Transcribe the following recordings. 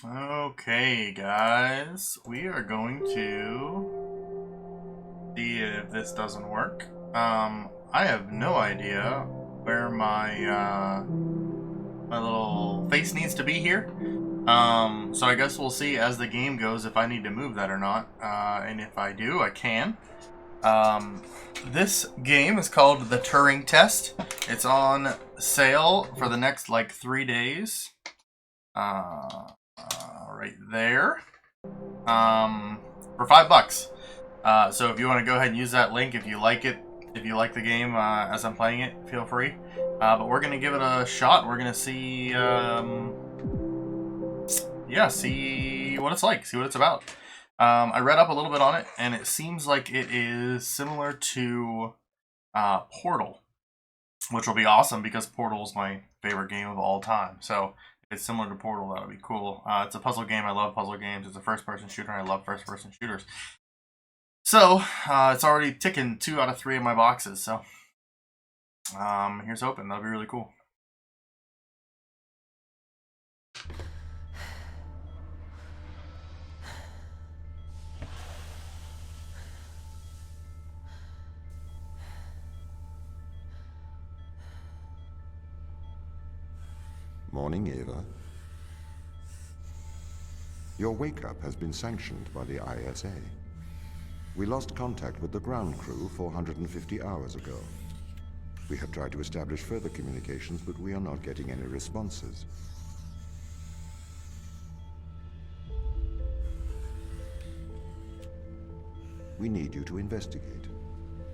Okay, guys, we are going to see if this doesn't work. I have no idea where my my little face needs to be here. So I guess we'll see as the game goes if I need to move that or not. And if I do, I can. This game is called the Turing Test. It's on sale for the next like 3 days. Right there. For $5. So if you want to go ahead and use that link, if you like it, if you like the game as I'm playing it, feel free. But we're gonna give it a shot. We're gonna see, yeah, see what it's like, see what it's about. I read up a little bit on it, and it seems like it is similar to Portal, which will be awesome because Portal is my favorite game of all time. So if it's similar to Portal, that'll be cool. It's a puzzle game. I love puzzle games. It's a first-person shooter, and I love first-person shooters. So it's already ticking 2 out of 3 of my boxes. So here's hoping. That'll be really cool. Morning, Ava. Your wake-up has been sanctioned by the ISA. We lost contact with the ground crew 450 hours ago. We have tried to establish further communications, but we are not getting any responses. We need you to investigate.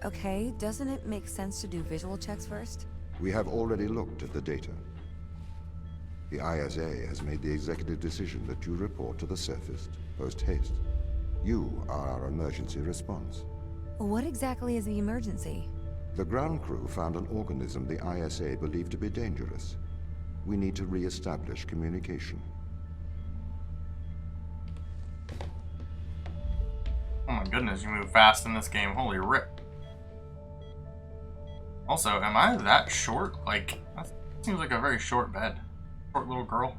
Okay, doesn't it make sense to do visual checks first? We have already looked at the data. The ISA has made the executive decision that you report to the surface post-haste. You are our emergency response. What exactly is the emergency? The ground crew found an organism the ISA believed to be dangerous. We need to re-establish communication. Oh my goodness, you move fast in this game. Holy rip. Also, am I that short? Like, that seems like a very short bed. Short little girl.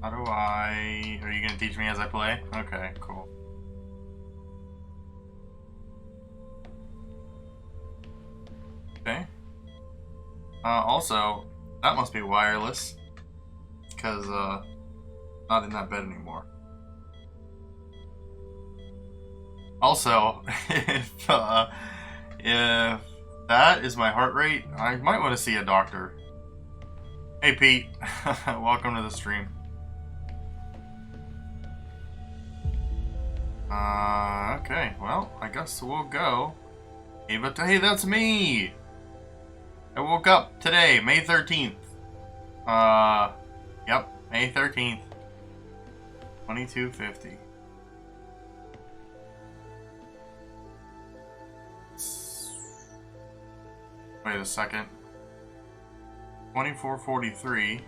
How do I... Are you going to teach me as I play? Okay, cool. Okay. Also, that must be wireless. Because, not in that bed anymore. Also, if that is my heart rate, I might want to see a doctor. Hey Pete, welcome to the stream. Okay, well, I guess we'll go. Hey, that's me! I woke up today, May 13th. Yep, May 13th. 2250. Wait a second. 2443.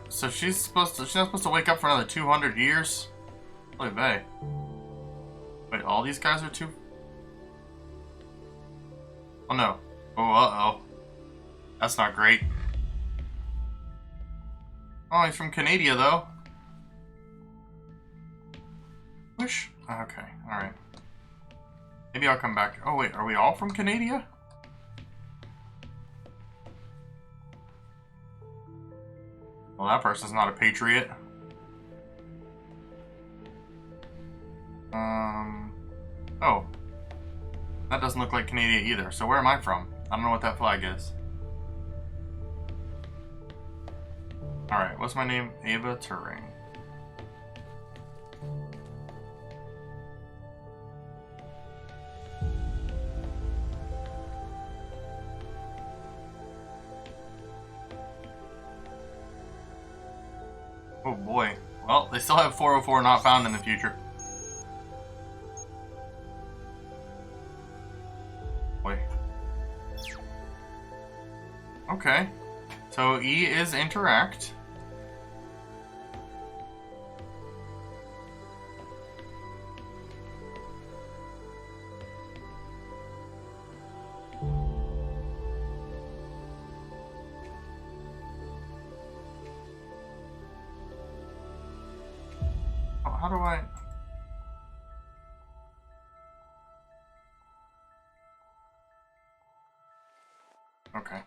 So she's not supposed to wake up for another 200 years? Holy bae. Wait, all these guys are two? Oh no. Oh, uh-oh. That's not great. Oh, he's from Canada, though. Wish? Okay, alright. Maybe I'll come back. Oh, wait, are we all from Canada? Well, that person's not a patriot. Oh. That doesn't look like Canada either. So where am I from? I don't know what that flag is. Alright, what's my name? Ava Turing. Oh boy. Well, they still have 404 not found in the future. Boy. Okay. So E is interact. How do I... Okay.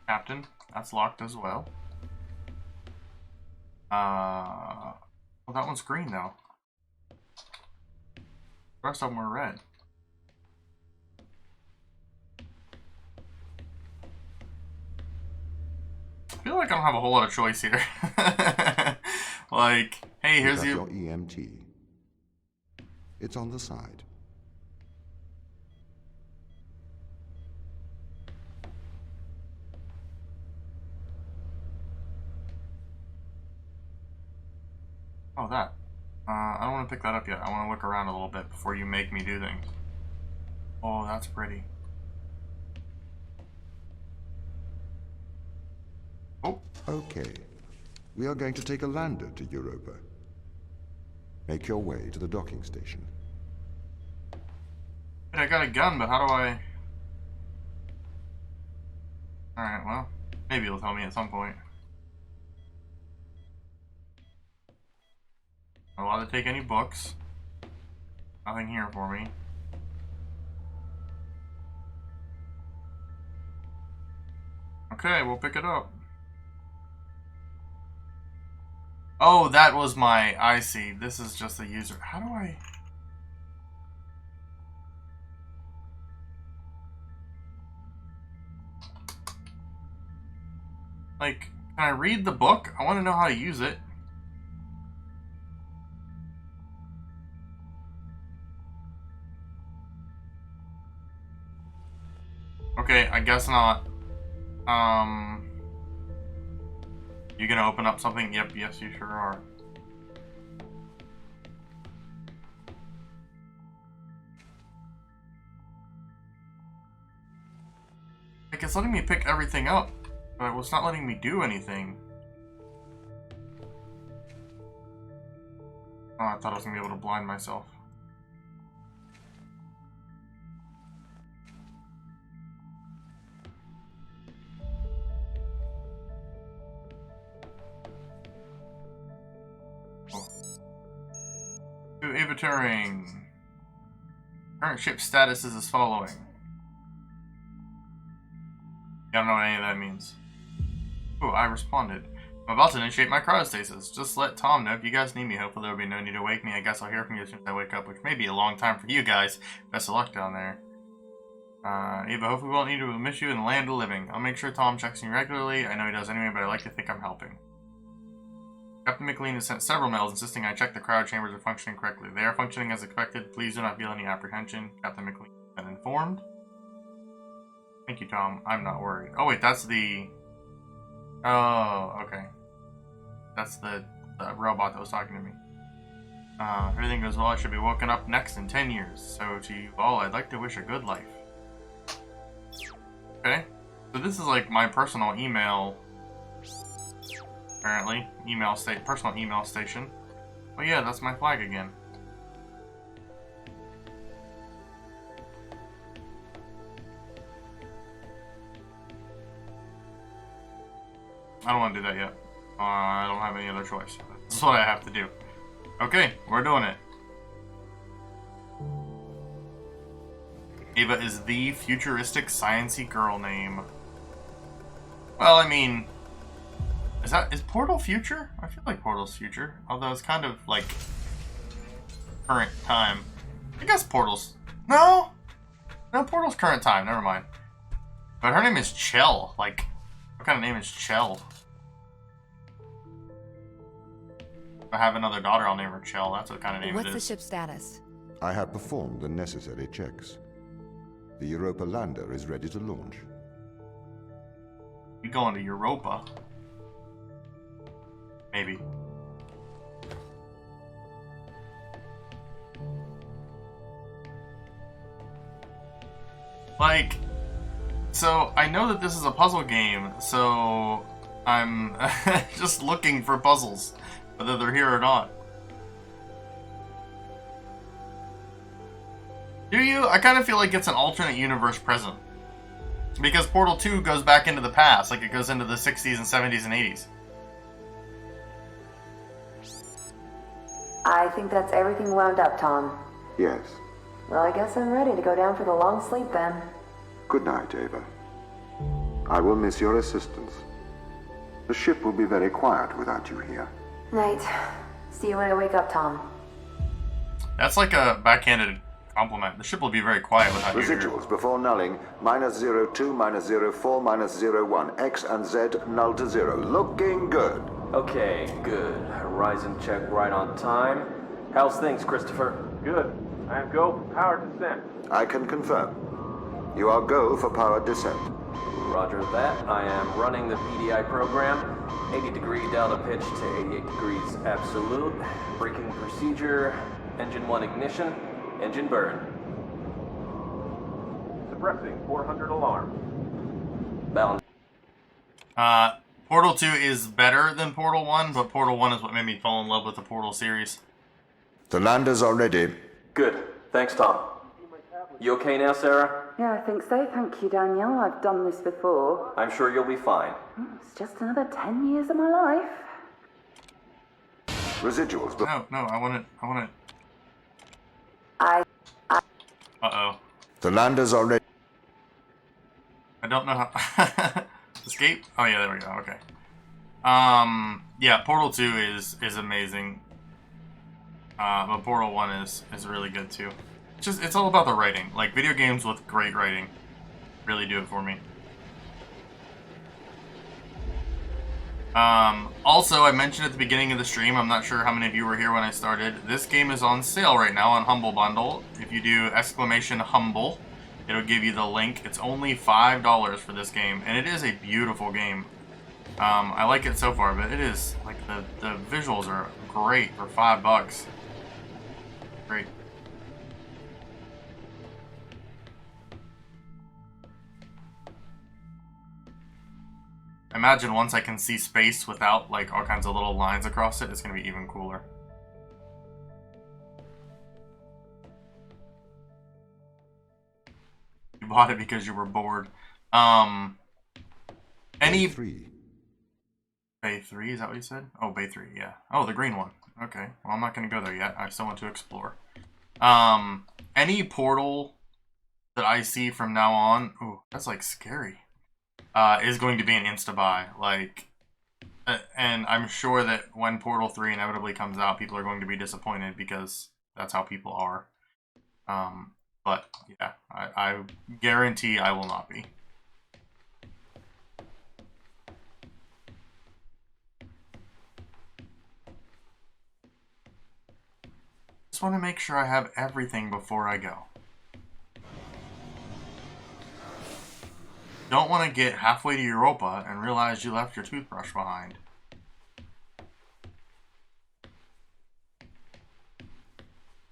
Captain, that's locked as well. Well, that one's green though. The rest of them were red. I feel like I don't have a whole lot of choice here. Like, hey, here's your EMT. It's on the side. Oh, that. I don't want to pick that up yet. I want to look around a little bit before you make me do things. Oh, that's pretty. Oh. Okay. We are going to take a lander to Europa. Make your way to the docking station. Wait, I got a gun, but how do I... Alright, well, maybe you'll tell me at some point. Not allowed to take any books. Nothing here for me. Okay, we'll pick it up. Oh, that was my... I see. This is just the user. How do I... Like, can I read the book? I want to know how to use it. Okay, I guess not. You gonna open up something? Yep, yes you sure are. Like, it's letting me pick everything up, but it's not letting me do anything. Oh, I thought I was gonna be able to blind myself. To Ava Turing. Current ship status is as following. I don't know what any of that means. Ooh, I responded. I'm about to initiate my cryostasis. Just let Tom know if you guys need me. Hopefully there will be no need to wake me. I guess I'll hear from you as soon as I wake up, which may be a long time for you guys. Best of luck down there. Ava, hopefully we won't need to miss you in the land of living. I'll make sure Tom checks me regularly. I know he does anyway, but I like to think I'm helping. Captain McLean has sent several mails insisting I check the cryo chambers are functioning correctly. They are functioning as expected. Please do not feel any apprehension. Captain McLean has been informed. Thank you, Tom. I'm not worried. Oh, wait, that's the... Oh, okay. That's the robot that was talking to me. Everything goes well. I should be woken up next in 10 years. So to you all, I'd like to wish a good life. Okay. So this is like my personal email, apparently. Personal email station. Oh yeah, that's my flag again. I don't want to do that yet. I don't have any other choice. That's what I have to do. Okay, we're doing it. Ava is the futuristic sciencey girl name. Well, I mean, is Portal future? I feel like Portal's future, although it's kind of like current time. I guess Portal's no, Portal's current time. Never mind. But her name is Chell. Like, what kind of name is Chell? If I have another daughter, I'll name her Chell. That's what kind of name it is. What's the ship's status? I have performed the necessary checks. The Europa lander is ready to launch. We going to Europa? Maybe. Like, so I know that this is a puzzle game, so I'm just looking for puzzles, whether they're here or not. Do you? I kind of feel like it's an alternate universe present. Because Portal 2 goes back into the past, like it goes into the 60s and 70s and 80s. I think that's everything wound up, Tom. Yes. Well, I guess I'm ready to go down for the long sleep then. Good night, Ava. I will miss your assistance. The ship will be very quiet without you here. Night. See you when I wake up, Tom. That's like a backhanded compliment. The ship will be very quiet without you here. Residuals before nulling, -02, -04, -01. X and Z null to 0. Looking good. Okay, good. Horizon check right on time. How's things, Christopher? Good. I am go for power descent. I can confirm. You are go for power descent. Roger that. I am running the PDI program. 80-degree delta pitch to 88 degrees absolute. Braking procedure. Engine 1 ignition. Engine burn. Suppressing 400 alarm. Balance. Portal 2 is better than Portal 1, but Portal 1 is what made me fall in love with the Portal series. The landers are ready. Good. Thanks, Tom. You okay now, Sarah? Yeah, I think so. Thank you, Daniel. I've done this before. I'm sure you'll be fine. It's just another 10 years of my life. Residuals. No, I want it. I Uh-oh. The landers are ready. I don't know how... Escape? Oh yeah, there we go, okay. Yeah, Portal 2 is amazing. But Portal 1 is really good too. It's all about the writing. Like, video games with great writing really do it for me. Also, I mentioned at the beginning of the stream, I'm not sure how many of you were here when I started, this game is on sale right now on Humble Bundle. If you do !Humble, it'll give you the link. It's only $5 for this game, and it is a beautiful game. I like it so far, but it is, like, the visuals are great for $5. Great. Imagine once I can see space without, like, all kinds of little lines across it, it's going to be even cooler. You bought it because you were bored. Any... Bay 3, is that what you said? Oh, Bay 3, yeah. Oh, the green one. Okay, well, I'm not going to go there yet. I still want to explore. Any portal that I see from now on... Ooh, that's, like, scary. Is going to be an insta-buy. Like, and I'm sure that when Portal 3 inevitably comes out, people are going to be disappointed because that's how people are. But, yeah, I guarantee I will not be. Just want to make sure I have everything before I go. Don't want to get halfway to Europa and realize you left your toothbrush behind.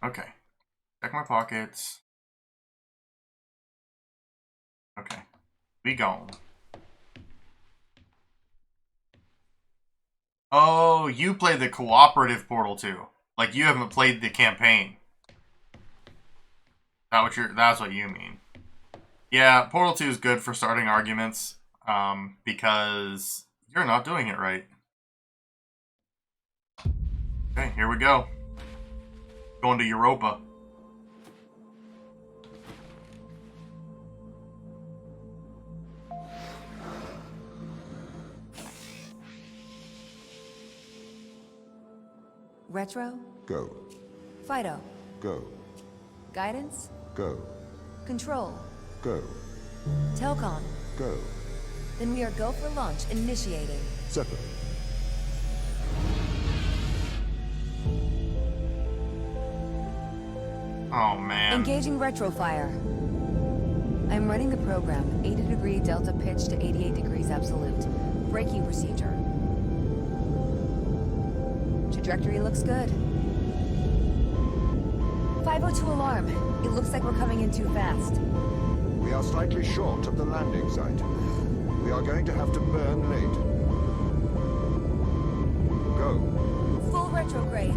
Okay. Check my pockets. Okay. We gone. Oh, you play the cooperative Portal 2. Like, you haven't played the campaign. That's what you mean. Yeah, Portal 2 is good for starting arguments, because you're not doing it right. Okay, here we go. Going to Europa. Retro? Go. Fido? Go. Guidance? Go. Control? Go. Telcon? Go. Then we are go for launch, initiating. Zeppelin. Oh, man. Engaging retrofire. I'm running the program, 80-degree delta pitch to 88 degrees absolute. Braking procedure. Trajectory looks good. 502 alarm. It looks like we're coming in too fast. We are slightly short of the landing site. We are going to have to burn late. Go. Full retrograde.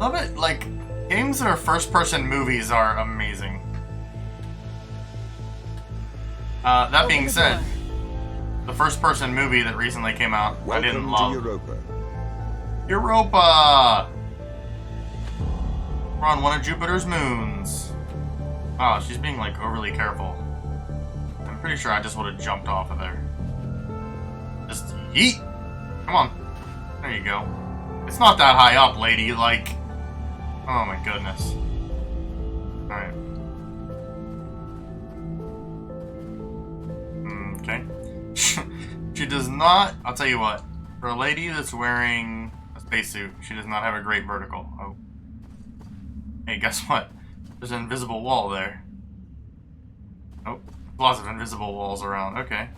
Love it. Like, games that are first-person movies are amazing. That being said, the first-person movie that recently came out, I didn't love. Welcome to Europa. Europa! We're on one of Jupiter's moons. Oh, she's being, like, overly careful. I'm pretty sure I just would have jumped off of there. Just yeet! Come on. There you go. It's not that high up, lady. Like, oh my goodness. Alright. Okay. She does not, I'll tell you what. For a lady that's wearing a spacesuit, she does not have a great vertical. Oh. Hey, guess what? There's an invisible wall there. Oh, lots of invisible walls around. Okay.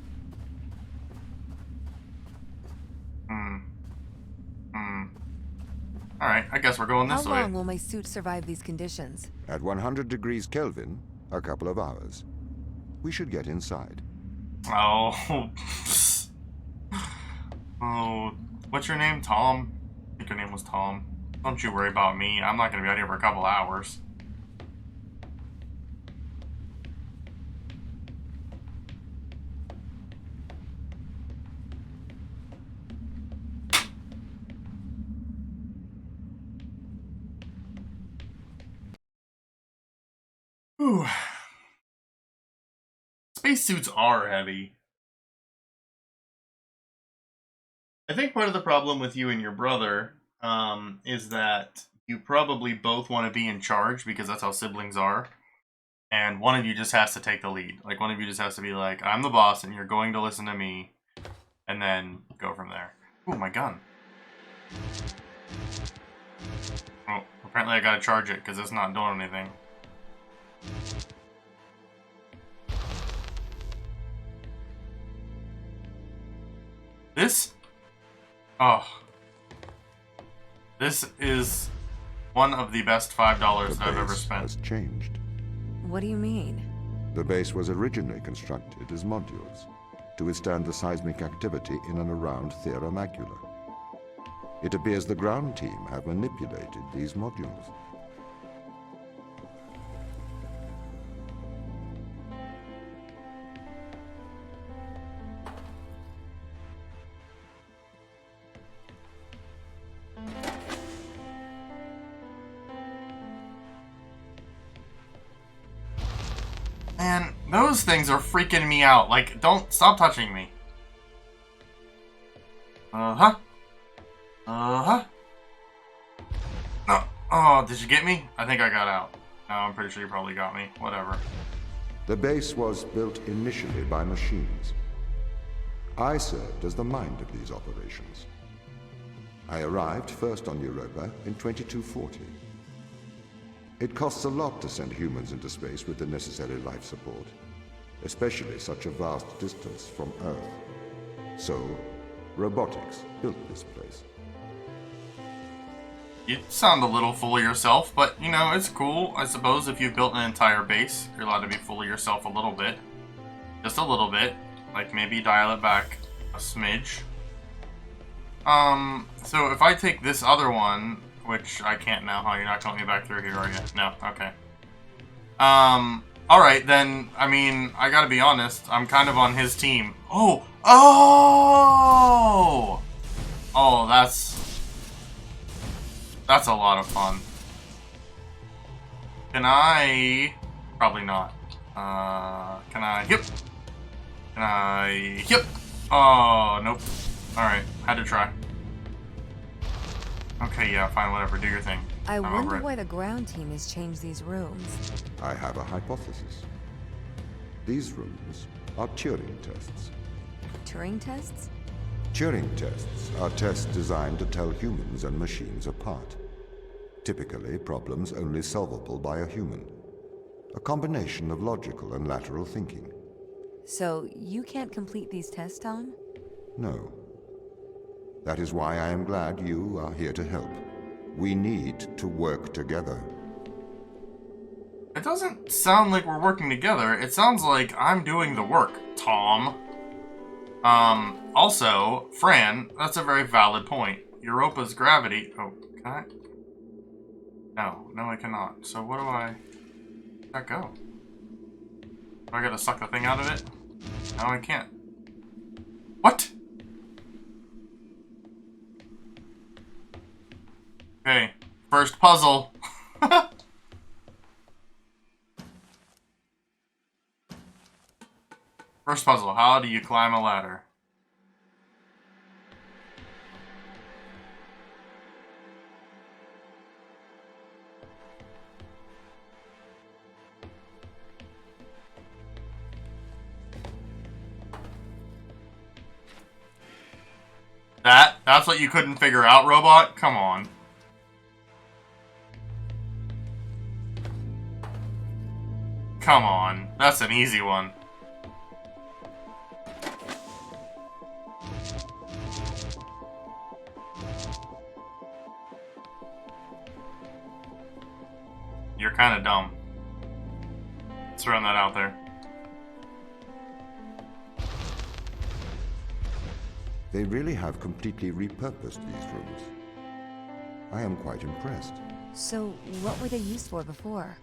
Alright, I guess we're going this way. How long will my suit survive these conditions? At 100 degrees Kelvin, a couple of hours. We should get inside. Oh. Oh. What's your name? Tom? I think your name was Tom. Don't you worry about me. I'm not going to be out here for a couple hours. Ooh. Spacesuits are heavy. I think part of the problem with you and your brother is that you probably both want to be in charge because that's how siblings are. And one of you just has to take the lead. Like, one of you just has to be like, I'm the boss and you're going to listen to me. And then go from there. Ooh, my gun. Oh, apparently I gotta charge it because it's not doing anything. This? Oh. This is one of the best $5 that I've ever spent. Has changed. What do you mean? The base was originally constructed as modules to withstand the seismic activity in and around Thera Macula. It appears the ground team have manipulated these modules. Man, those things are freaking me out. Like, don't stop touching me. Uh-huh. Uh-huh. No. Oh, did you get me? I think I got out. No, I'm pretty sure you probably got me. Whatever. The base was built initially by machines. I served as the mind of these operations. I arrived first on Europa in 2240. It costs a lot to send humans into space with the necessary life support, especially such a vast distance from Earth. So, robotics built this place. You sound a little full of yourself, but, you know, it's cool. I suppose if you've built an entire base, you're allowed to be full of yourself a little bit. Just a little bit. Like, maybe dial it back a smidge. So if I take this other one, which I can't now, huh? You're not going to let me back through here, are you? No, okay. Alright, then, I mean, I gotta be honest, I'm kind of on his team. Oh! Oh! Oh, that's a lot of fun. Can I... Probably not. Can I... Yep! Can I... Yep! Oh, nope. Alright, had to try. Okay, yeah, fine, whatever, do your thing. I I'm over wonder it. why the ground team has changed these rooms. I have a hypothesis. These rooms are Turing tests. Turing tests? Turing tests are tests designed to tell humans and machines apart. Typically, problems only solvable by a human. A combination of logical and lateral thinking. So, you can't complete these tests, Tom? No. That is why I am glad you are here to help. We need to work together. It doesn't sound like we're working together. It sounds like I'm doing the work, Tom. Also, Fran, that's a very valid point. Europa's gravity... Oh, can I? No, I cannot. So what do I... Where'd that go? Do I gotta suck the thing out of it? No, I can't. What? Okay, first puzzle. First puzzle, how do you climb a ladder? That's what you couldn't figure out, robot? Come on. Come on, that's an easy one. You're kind of dumb. Just throwing that out there. They really have completely repurposed these rooms. I am quite impressed. So, what were they used for before?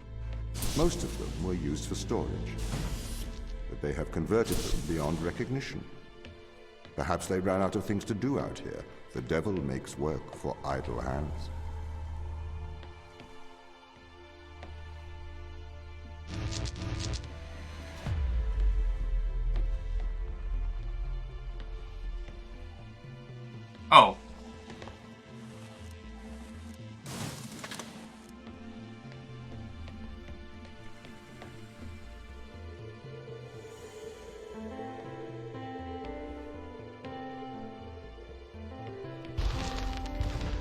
Most of them were used for storage, but they have converted them beyond recognition. Perhaps they ran out of things to do out here. The devil makes work for idle hands. Oh.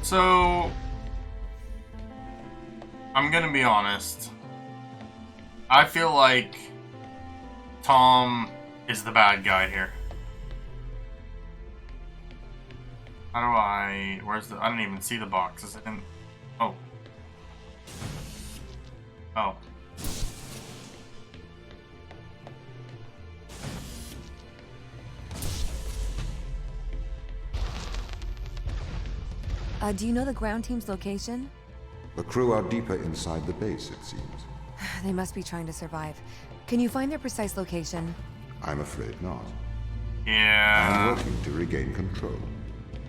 So, I'm gonna be honest. I feel like Tom is the bad guy here. How do I... Where's the... I didn't even see the boxes. I didn't... Oh. Oh. Do you know the ground team's location? The crew are deeper inside the base, it seems. They must be trying to survive. Can you find their precise location? I'm afraid not. Yeah. I'm working to regain control.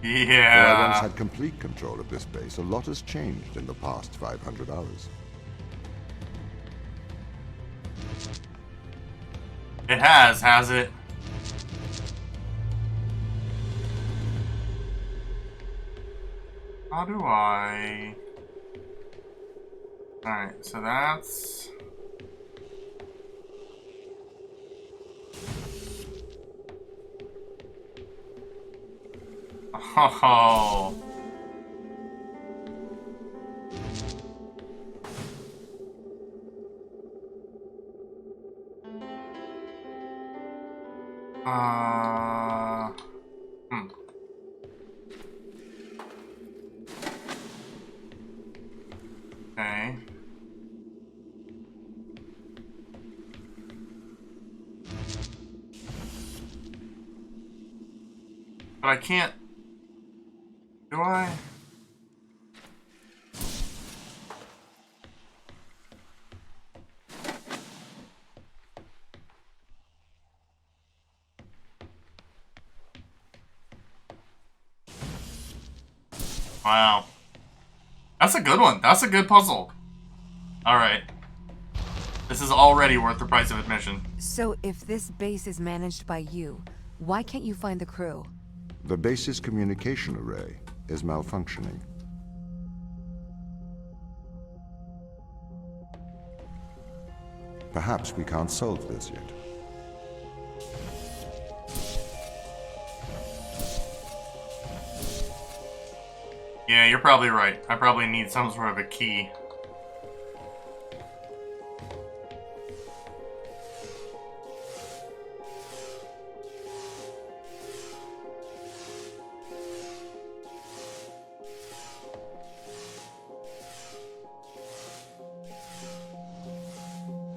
Though I once Yeah. had complete control of this base, a lot has changed in the past 500 hours. It has it? How do I... Alright, so that's... Oh. Hmm. Okay. But I can't... Do I? Wow. That's a good one. That's a good puzzle. Alright. This is already worth the price of admission. So if this base is managed by you, why can't you find the crew? The base's communication array is malfunctioning. Perhaps we can't solve this yet. Yeah, you're probably right. I probably need some sort of a key.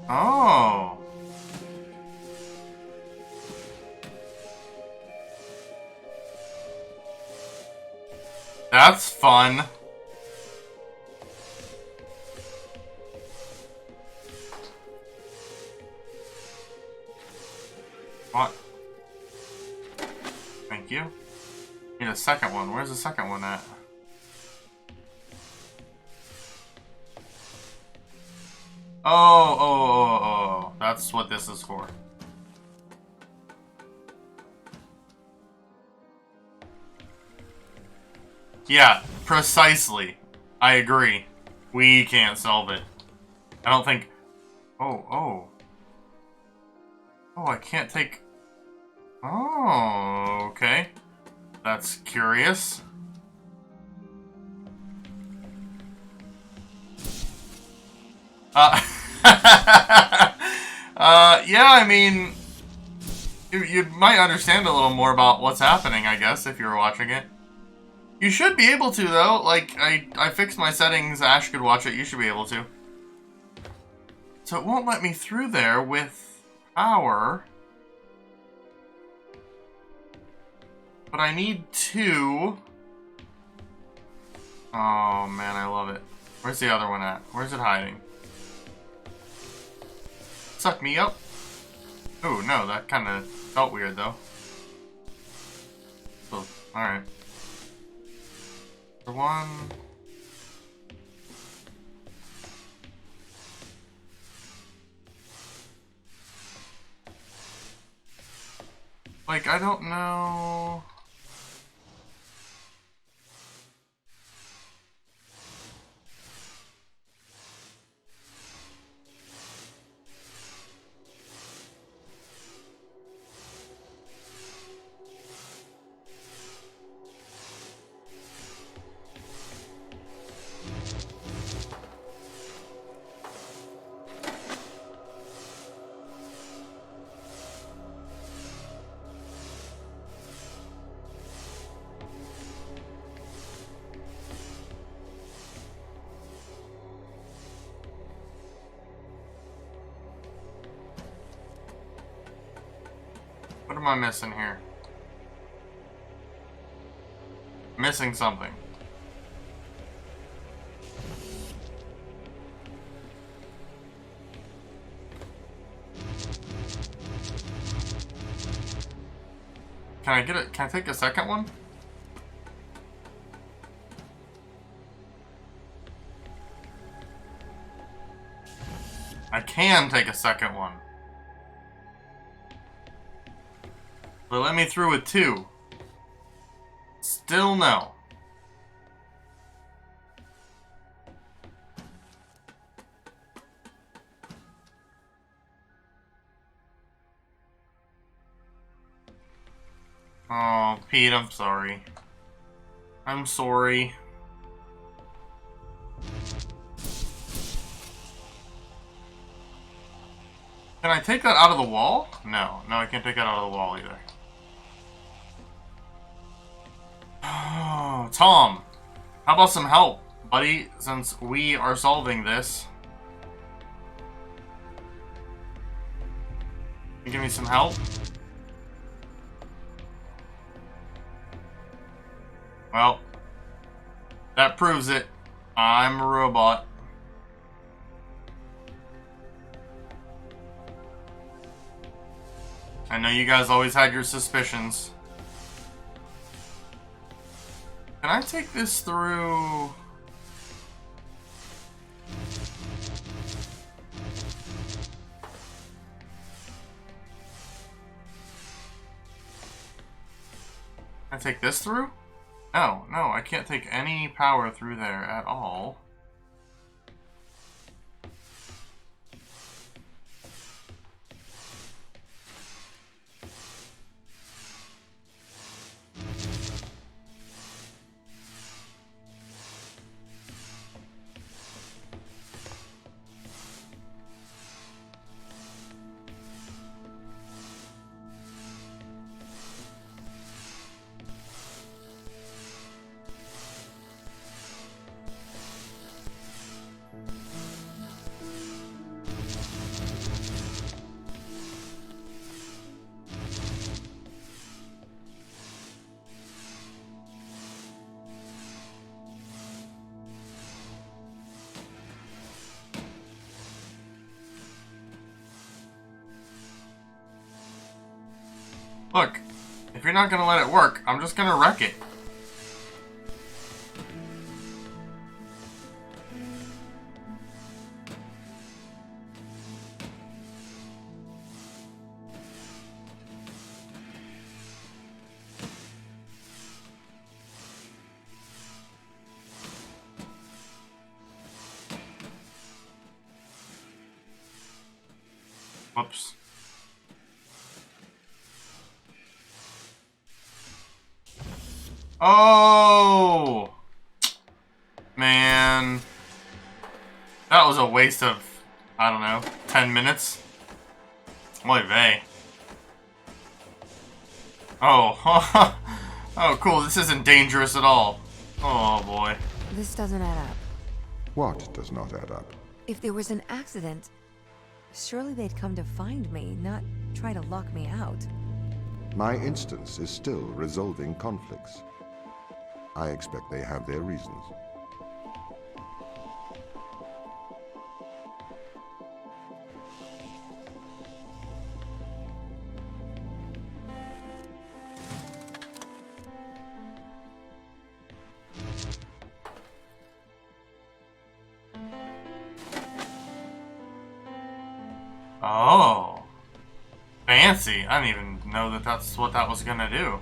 Oh. That's fun. What? Thank you. Need a second one. Where's the second one at? Oh. That's what this is for. Yeah, precisely. I agree. We can't solve it. I don't think... Oh, I can't take... Oh, okay. That's curious. Yeah, I mean... You might understand a little more about what's happening, I guess, if you were watching it. You should be able to, though. Like, I fixed my settings. Ash could watch it. You should be able to. So it won't let me through there with power. But I need two. Oh, man, I love it. Where's the other one at? Where's it hiding? Suck me up. Oh, no, that kind of felt weird, though. So, alright. For one... Like, I don't know... What am I missing here? Missing something. Can I get it? Can I take a second one? I can take a second one. But let me through with two. Still no. Oh, Pete, I'm sorry. I'm sorry. Can I take that out of the wall? No. No, I can't take that out of the wall either. Oh, Tom. How about some help, buddy? Since we are solving this. Can you give me some help? Well, that proves it. I'm a robot. I know you guys always had your suspicions. Can I take this through? Can I take this through? No, no, I can't take any power through there at all. Look, if you're not gonna let it work, I'm just gonna wreck it. Whoops. Oh! Man. That was a waste of, I don't know, 10 minutes. Oy vey. Oh. Oh, cool. This isn't dangerous at all. Oh, boy. This doesn't add up. What does not add up? If there was an accident, surely they'd come to find me, not try to lock me out. My instance is still resolving conflicts. I expect they have their reasons. Oh. Fancy. I didn't even know that that's what that was gonna do.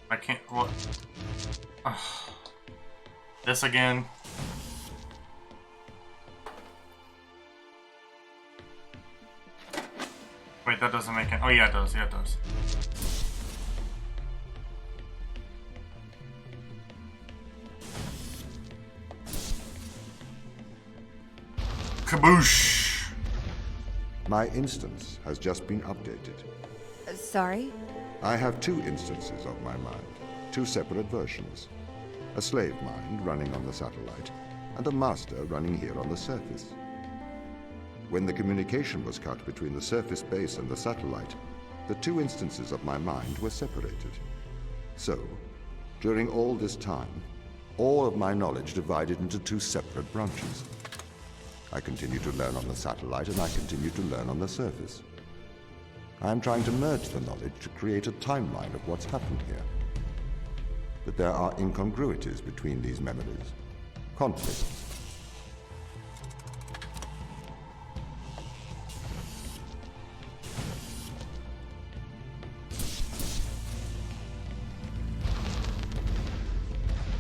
I can't, what? Ugh. This again. Wait, that doesn't make it. Oh yeah, it does. Yeah, it does. Kaboosh! My instance has just been updated. Sorry? I have two instances of my mind, two separate versions. A slave mind running on the satellite, and a master running here on the surface. When the communication was cut between the surface base and the satellite, the two instances of my mind were separated. So, during all this time, all of my knowledge divided into two separate branches. I continue to learn on the satellite, and I continue to learn on the surface. I am trying to merge the knowledge to create a timeline of what's happened here. But there are incongruities between these memories. Conflicts.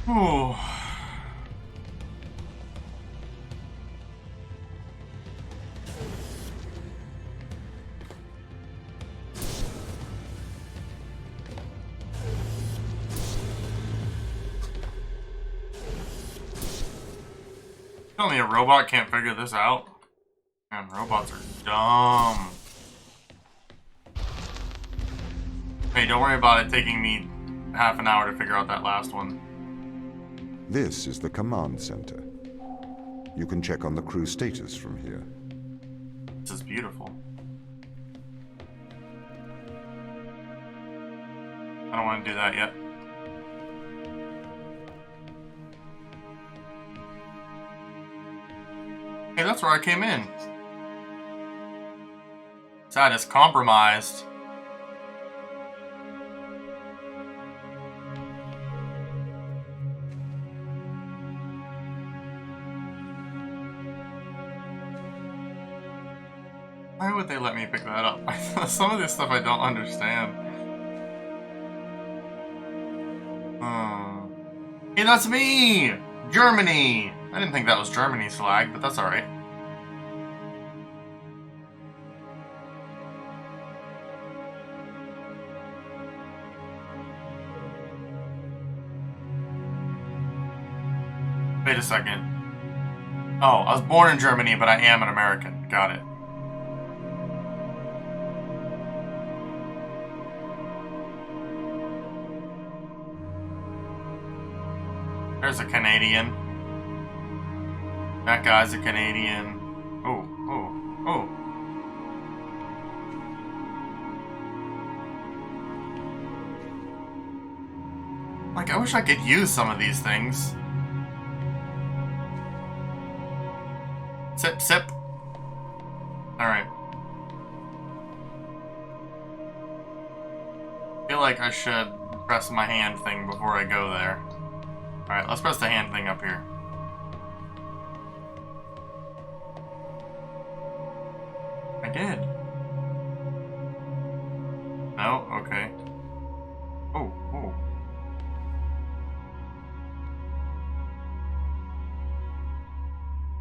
Ooh. Tell me a robot can't figure this out? Man, robots are dumb. Hey, don't worry about it taking me half an hour to figure out that last one. This is the command center. You can check on the crew status from here. This is beautiful. I don't want to do that yet. Hey, that's where I came in. That is compromised. Why would they let me pick that up? Some of this stuff I don't understand. Hey, that's me! Germany! I didn't think that was Germany's flag, but that's alright. Wait a second. Oh, I was born in Germany, but I am an American. Got it. There's a Canadian. That guy's a Canadian. Oh, oh, oh. Like, I wish I could use some of these things. Sip, sip. Alright. I feel like I should press my hand thing before I go there. Alright, let's press the hand thing up here. I did. No? Okay. Oh, oh.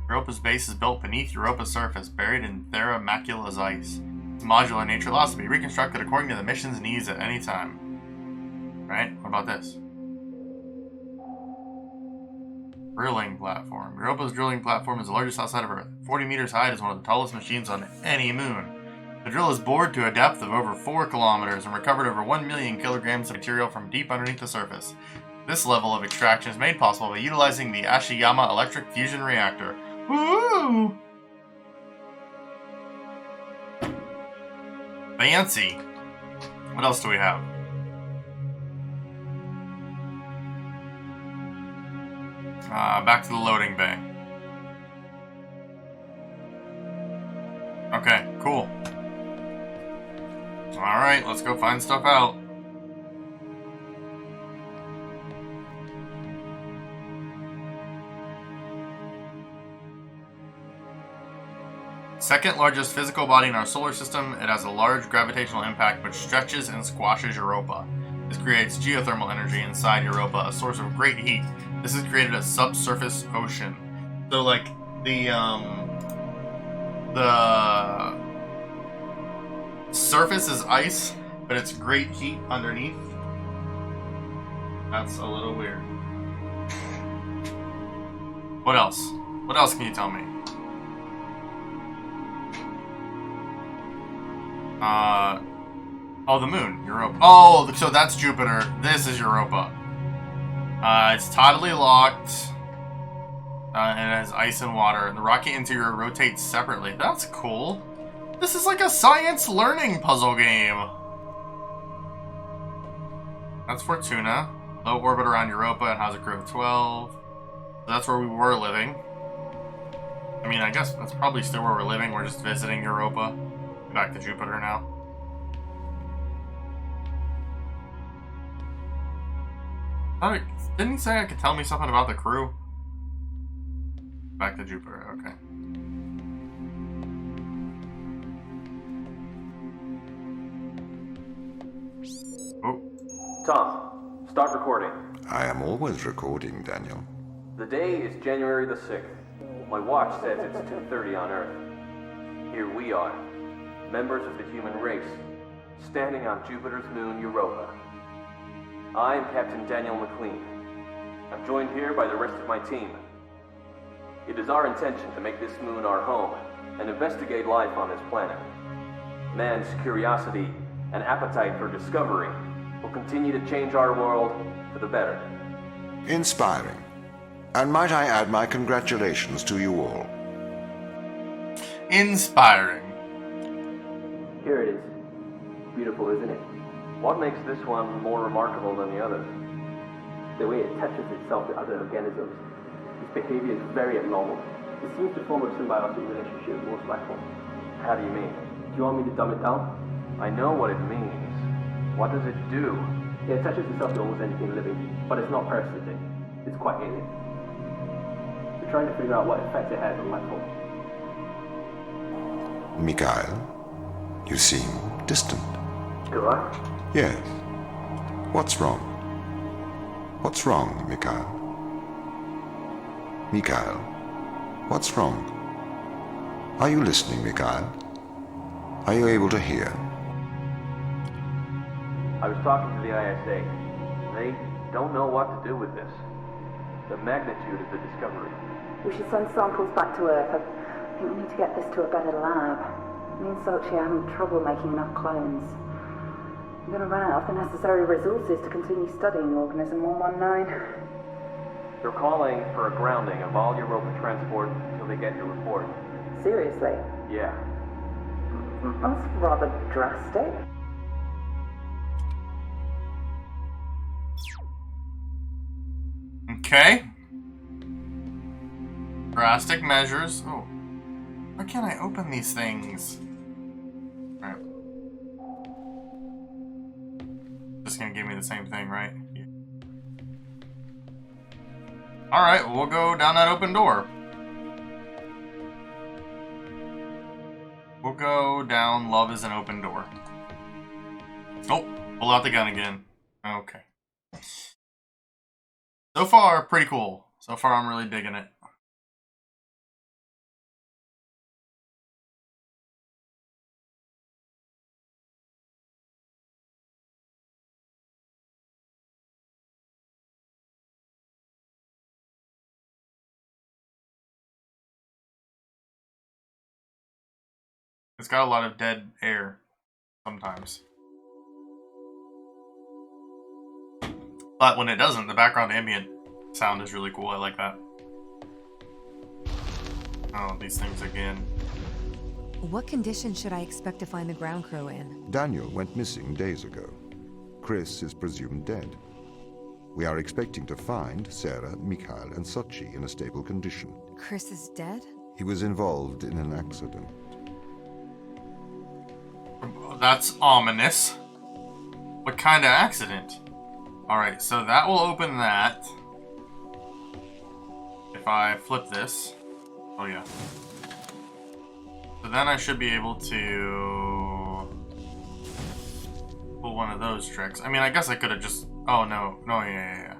Europa's base is built beneath Europa's surface, buried in Terra Macula's ice. Its modular nature allows it to be reconstructed according to the mission's needs at any time. Right? What about this? Drilling platform. Europa's drilling platform is the largest outside of Earth. 40 meters high, it is one of the tallest machines on any moon. The drill is bored to a depth of over 4 kilometers and recovered over 1 million kilograms of material from deep underneath the surface. This level of extraction is made possible by utilizing the Ashiyama electric fusion reactor. Woo! Fancy. What else do we have? Back to the loading bay. Okay, cool. Alright, let's go find stuff out. Second largest physical body in our solar system, it has a large gravitational impact which stretches and squashes Europa. This creates geothermal energy inside Europa, a source of great heat. This has created a subsurface ocean. So, like, the surface is ice, but it's great heat underneath. That's a little weird. What else? What else can you tell me? Oh, the moon. Europa. Oh, so that's Jupiter. This is Europa. It's tidally locked. And it has ice and water. The rocket interior rotates separately. That's cool. This is like a science learning puzzle game. That's Fortuna. Low orbit around Europa and has a crew of 12. So that's where we were living. I mean, I guess that's probably still where we're living. We're just visiting Europa. Back to Jupiter now. Didn't he say I could tell me something about the crew? Back to Jupiter, okay. Oh. Tom, start recording. I am always recording, Daniel. The day is January the 6th. My watch says it's 2:30 on Earth. Here we are, members of the human race, standing on Jupiter's moon, Europa. I am Captain Daniel McLean. I'm joined here by the rest of my team. It is our intention to make this moon our home and investigate life on this planet. Man's curiosity and appetite for discovery will continue to change our world for the better. Inspiring. And might I add my congratulations to you all. Inspiring. Here it is. Beautiful, isn't it? What makes this one more remarkable than the others? The way it attaches itself to other organisms. Its behavior is very abnormal. It seems to form a symbiotic relationship with most life forms. How do you mean? Do you want me to dumb it down? I know what it means. What does it do? It attaches itself to almost anything living, but it's not parasitic. It's quite alien. We're trying to figure out what effect it has on life forms. Mikhail, you seem distant. Do I? Yes. What's wrong? What's wrong, Mikhail? Mikhail, what's wrong? Are you listening, Mikhail? Are you able to hear? I was talking to the ISA. They don't know what to do with this. The magnitude of the discovery. We should send samples back to Earth. I think we need to get this to a better lab. Me and Sochi are having trouble making enough clones. I'm going to run out of the necessary resources to continue studying Organism 119. They're calling for a grounding of all Europa transport until they get your report. Seriously? Yeah. That's rather drastic. Okay. Drastic measures. Oh. Why can't I open these things? Alright. Just gonna give me the same thing, right? Yeah. Alright, we'll go down that open door. We'll go down Love is an Open Door. Oh, pull out the gun again. Okay. So far, pretty cool. So far, I'm really digging it. It's got a lot of dead air sometimes. But when it doesn't, the background ambient sound is really cool. I like that. Oh, these things again. What condition should I expect to find the ground crew in? Daniel went missing days ago. Chris is presumed dead. We are expecting to find Sarah, Mikhail, and Sochi in a stable condition. Chris is dead? He was involved in an accident. That's ominous. What kind of accident? Alright, so that will open that. If I flip this. Oh yeah. So then I should be able to pull one of those tricks. I mean, I guess I could have just... Oh, no. No, yeah.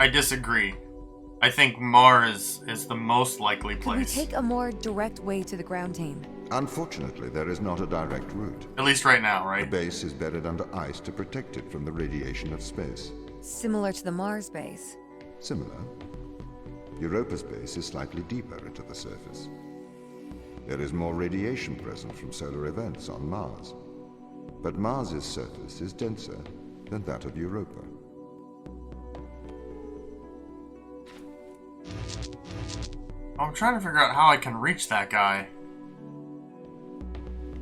I disagree. I think Mars is the most likely Can we place. take a more direct way to the ground team? Unfortunately, there is not a direct route. At least right now, The right? base is buried under ice to protect it from the radiation of space. Similar to the Mars base. Similar. Europa's base is slightly deeper into the surface. There is more radiation present from solar events on Mars. But Mars's surface is denser than that of Europa. I'm trying to figure out how I can reach that guy.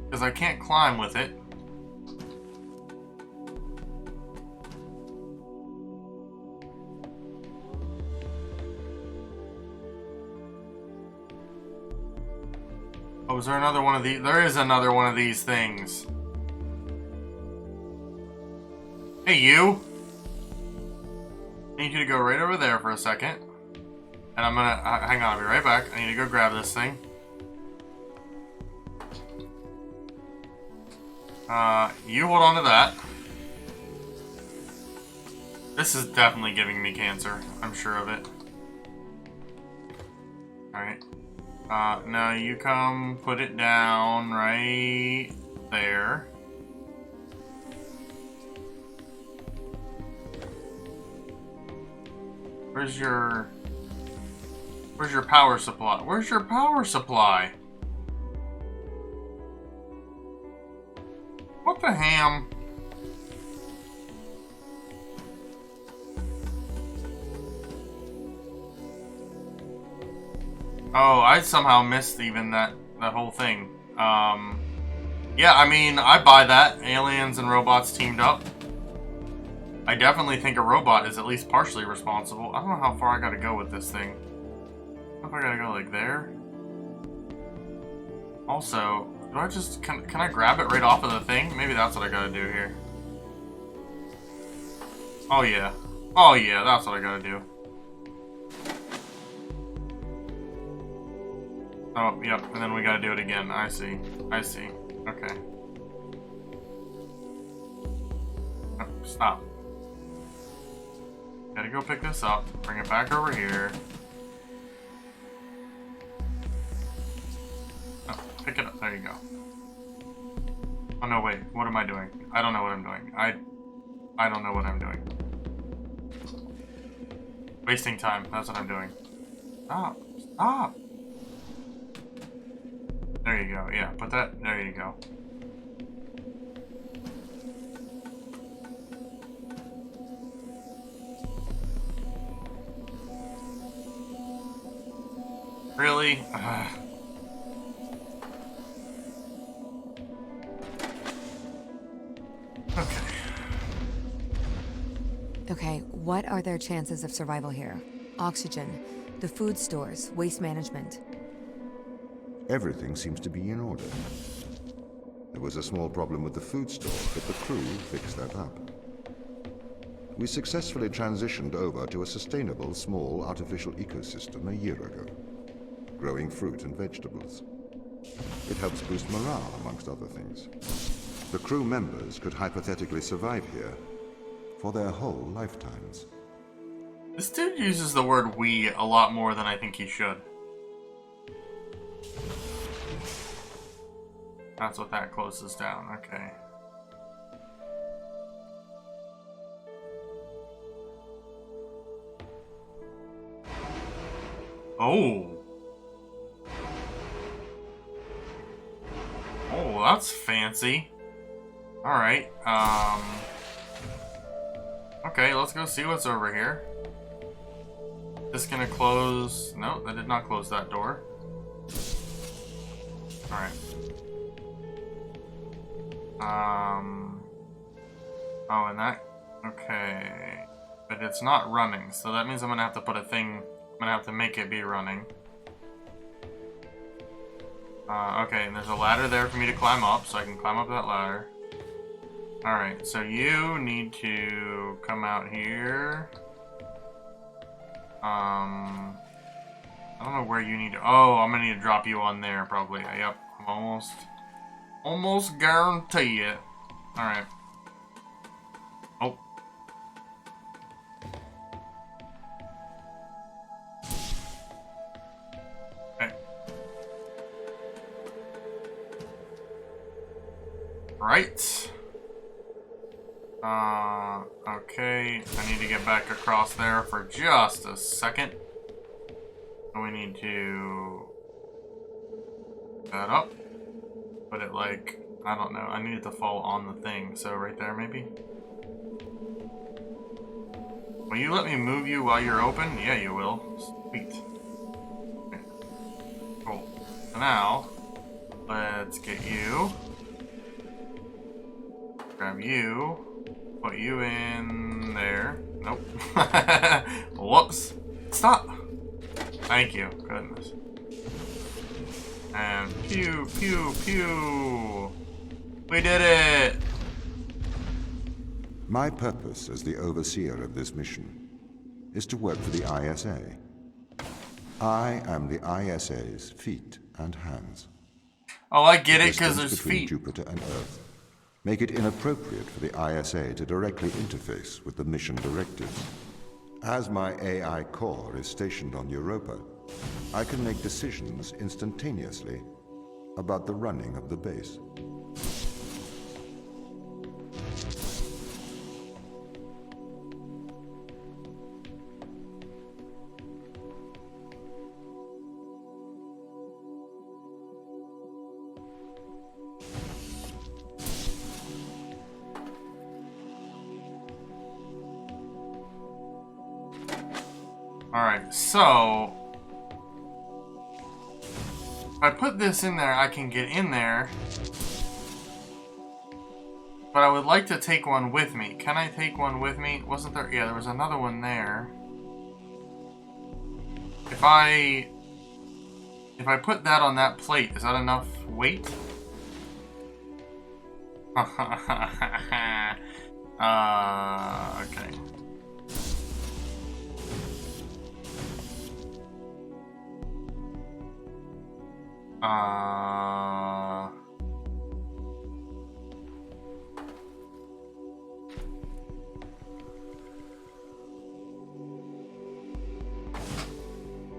Because I can't climb with it. Oh, is there another one of these? There is another one of these things. Hey, you! I need you to go right over there for a second. And I'm gonna... hang on, I'll be right back. I need to go grab this thing. You hold on to that. This is definitely giving me cancer. I'm sure of it. Alright. Now you come put it down right there. Where's your power supply? Where's your power supply? What the ham? Oh, I somehow missed even that whole thing. Yeah, I mean, I buy that. Aliens and robots teamed up. I definitely think a robot is at least partially responsible. I don't know how far I gotta go with this thing. I don't know if I gotta go like there. Also, do I just... Can I grab it right off of the thing? Maybe that's what I gotta do here. Oh yeah. Oh yeah, that's what I gotta do. Oh, yep, and then we gotta do it again. I see. I see. Okay. Oh, stop. Gotta go pick this up, bring it back over here. Oh, pick it up. There you go. Oh no, wait. What am I doing? I don't know what I'm doing. I don't know what I'm doing. Wasting time. That's what I'm doing. Stop. Stop. There you go. Yeah, put that. There you go. Really? Okay. Okay, what are their chances of survival here? Oxygen, the food stores, waste management. Everything seems to be in order. There was a small problem with the food store, but the crew fixed that up. We successfully transitioned over to a sustainable, small, artificial ecosystem a year ago, growing fruit and vegetables. It helps boost morale, amongst other things. The crew members could hypothetically survive here for their whole lifetimes. This dude uses the word "we" a lot more than I think he should. That's what that closes down. Okay. Oh. Oh, that's fancy. Alright, okay, let's go see what's over here. This gonna close... No, that did not close that door. Alright. Oh, and that... Okay. But it's not running, so that means I'm gonna have to put a thing... I'm gonna have to make it be running. Okay, and there's a ladder there for me to climb up, so I can climb up that ladder. Alright, so you need to come out here. I don't know where you need to... Oh, I'm gonna need to drop you on there, probably. Yep, I'm almost guarantee it. Alright. Oh. Okay. Right. Okay, I need to get back across there for just a second. We need to put that up. Put it like, I don't know, I need it to fall on the thing, so right there maybe? Will you let me move you while you're open? Yeah, you will. Sweet. Okay. Cool. So now, let's get you. Grab you. Put you in there. Nope. Whoops. Stop. Thank you. Goodness. And pew, pew, pew. We did it. My purpose as the overseer of this mission is to work for the ISA. I am the ISA's feet and hands. Oh, I get it, Distance because there's between feet. Jupiter and Earth make it inappropriate for the ISA to directly interface with the mission directives. As my AI core is stationed on Europa, I can make decisions instantaneously about the running of the base. Alright, so if I put this in there, I can get in there. But I would like to take one with me. Can I take one with me? Wasn't there? Yeah, there was another one there. If I put that on that plate, is that enough weight? Okay.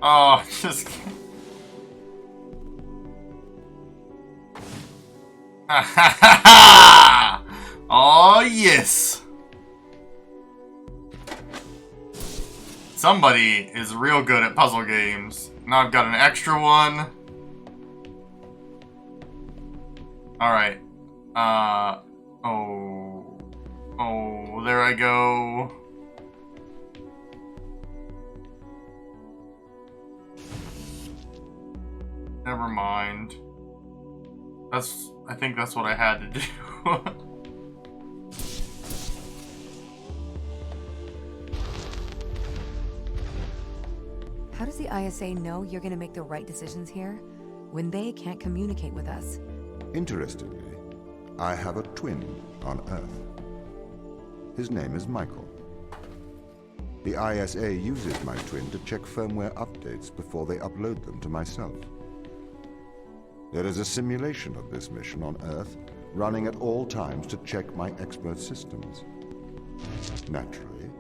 Oh, just. Oh, yes. Somebody is real good at puzzle games. Now I've got an extra one. Alright. Oh, there I go. Never mind. I think that's what I had to do. How does the ISA know you're gonna make the right decisions here when they can't communicate with us? Interestingly, I have a twin on Earth. His name is Michael. The ISA uses my twin to check firmware updates before they upload them to myself. There is a simulation of this mission on Earth running at all times to check my expert systems. Naturally,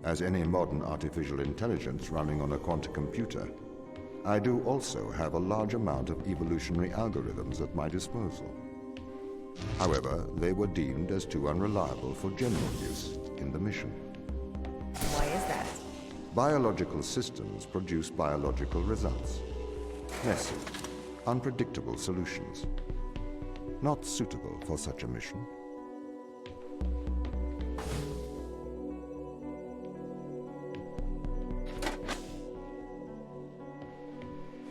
as any modern artificial intelligence running on a quantum computer, I do also have a large amount of evolutionary algorithms at my disposal. However, they were deemed as too unreliable for general use in the mission. Why is that? Biological systems produce biological results. Messy, unpredictable solutions. Not suitable for such a mission.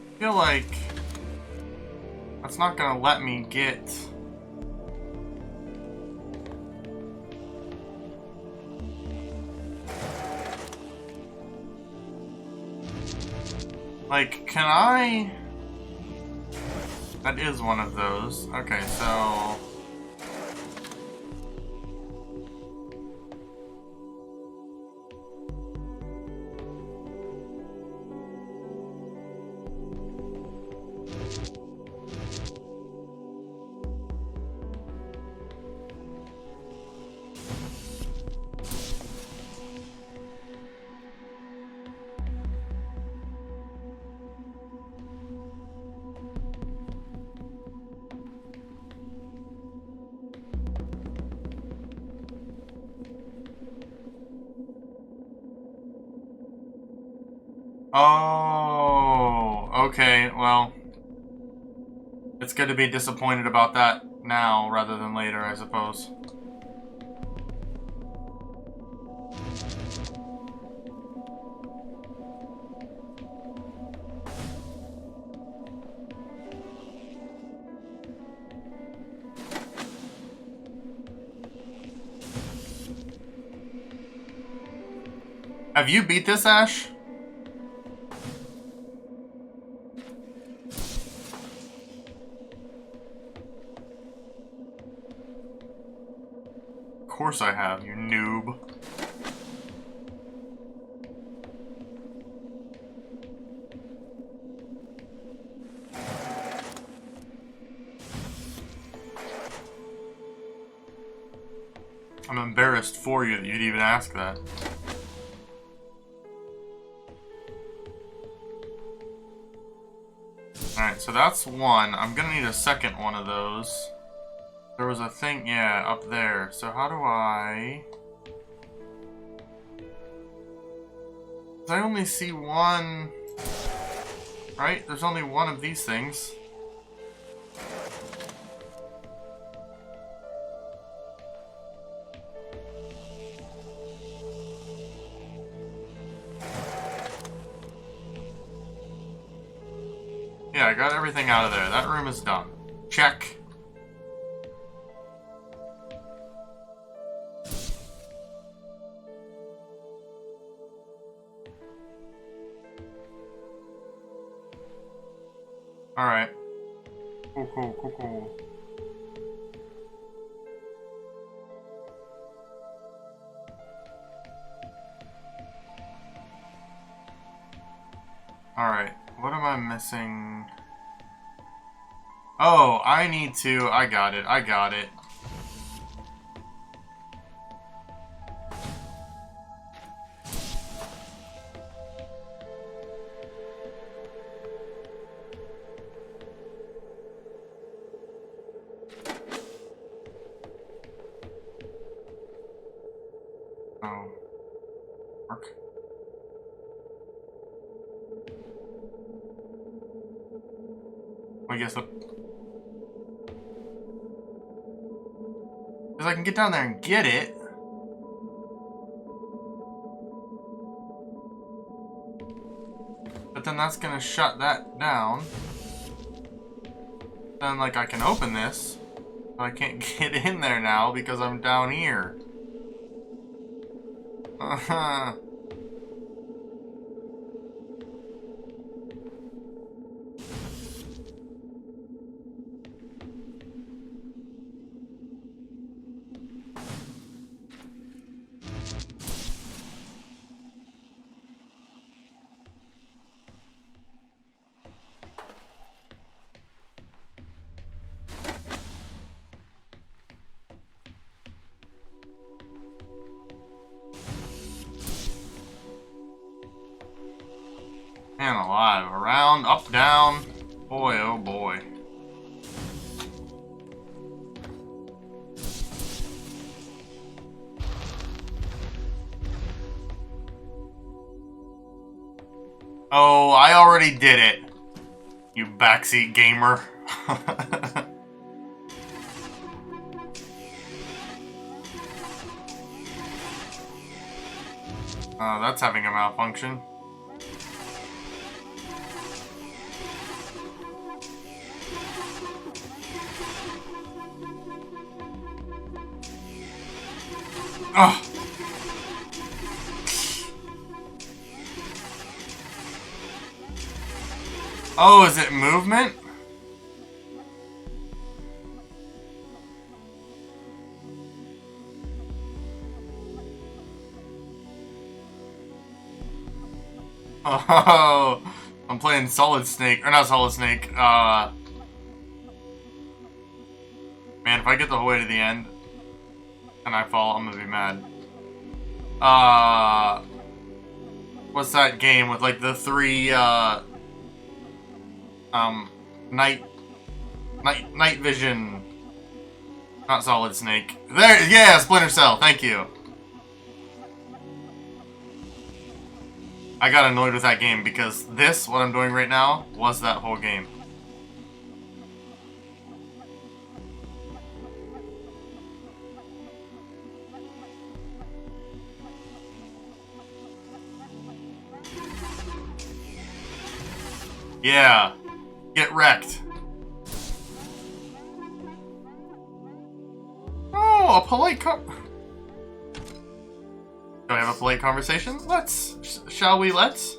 I feel like that's not gonna let me get. Like, can I? That is one of those. Okay, so. Oh, okay, well, it's good to be disappointed about that now rather than later, I suppose. Have you beat this, Ash? Of course I have, you noob. I'm embarrassed for you that you'd even ask that. Alright, so that's one. I'm gonna need a second one of those. There was a thing, yeah, up there. So how do I... I only see one... Right? There's only one of these things. Yeah, I got everything out of there. That room is done. Check. Alright. Cool, cool, cool, cool. Alright, what am I missing? Oh, I need to... I got it, I got it. Oh. Work. I guess the... Because I can get down there and get it. But then that's gonna shut that down. Then, like, I can open this. But I can't get in there now because I'm down here. Uh-huh. Man alive. Around, up, down. Boy, oh boy. Oh, I already did it. You backseat gamer. Oh, that's having a malfunction. Oh. Oh, is it movement? Oh, I'm playing Solid Snake, or not Solid Snake, man, if I get the whole way to the end, and I fall, I'm gonna be mad. What's that game with, like, the three, night vision, not Solid Snake. There, yeah, Splinter Cell, thank you. I got annoyed with that game because this, what I'm doing right now, was that whole game. Yeah. Get wrecked. Oh, a polite Do I have a polite conversation? Let's. Shall we? Let's.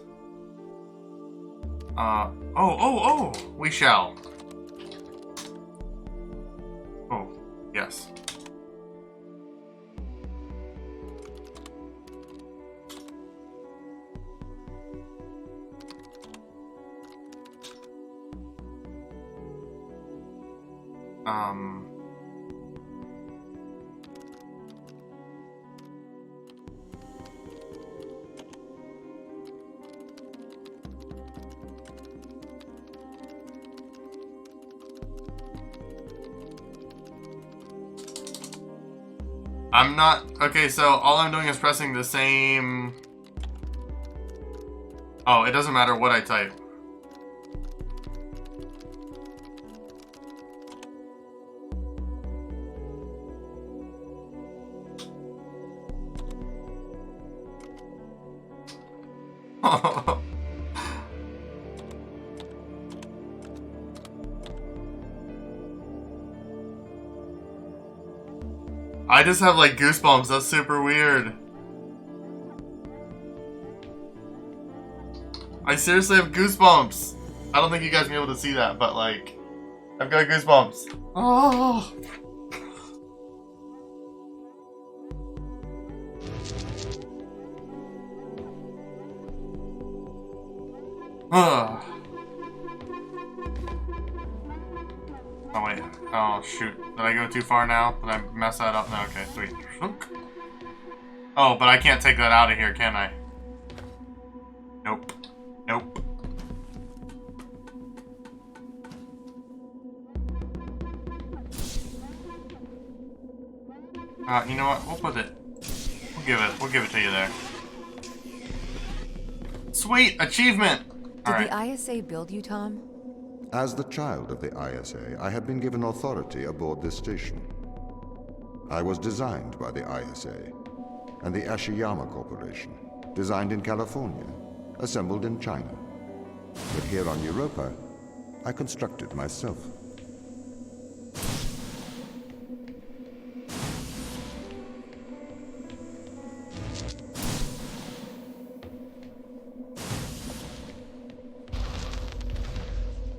Oh. We shall. Oh, yes. I'm not... Okay, so all I'm doing is pressing the same... Oh, it doesn't matter what I type. I just have like goosebumps. That's super weird. I seriously have goosebumps. I don't think you guys will be able to see that, but like, I've got goosebumps. Oh. Ugh. Oh wait. Oh shoot. Did I go too far now? Did I mess that up? No, okay, sweet. Oh, but I can't take that out of here, can I? Nope. Nope. You know what? We'll put it. We'll give it to you there. Sweet! Achievement! Did the ISA build you, Tom? As the child of the ISA, I have been given authority aboard this station. I was designed by the ISA and the Ashiyama Corporation, designed in California, assembled in China. But here on Europa, I constructed myself.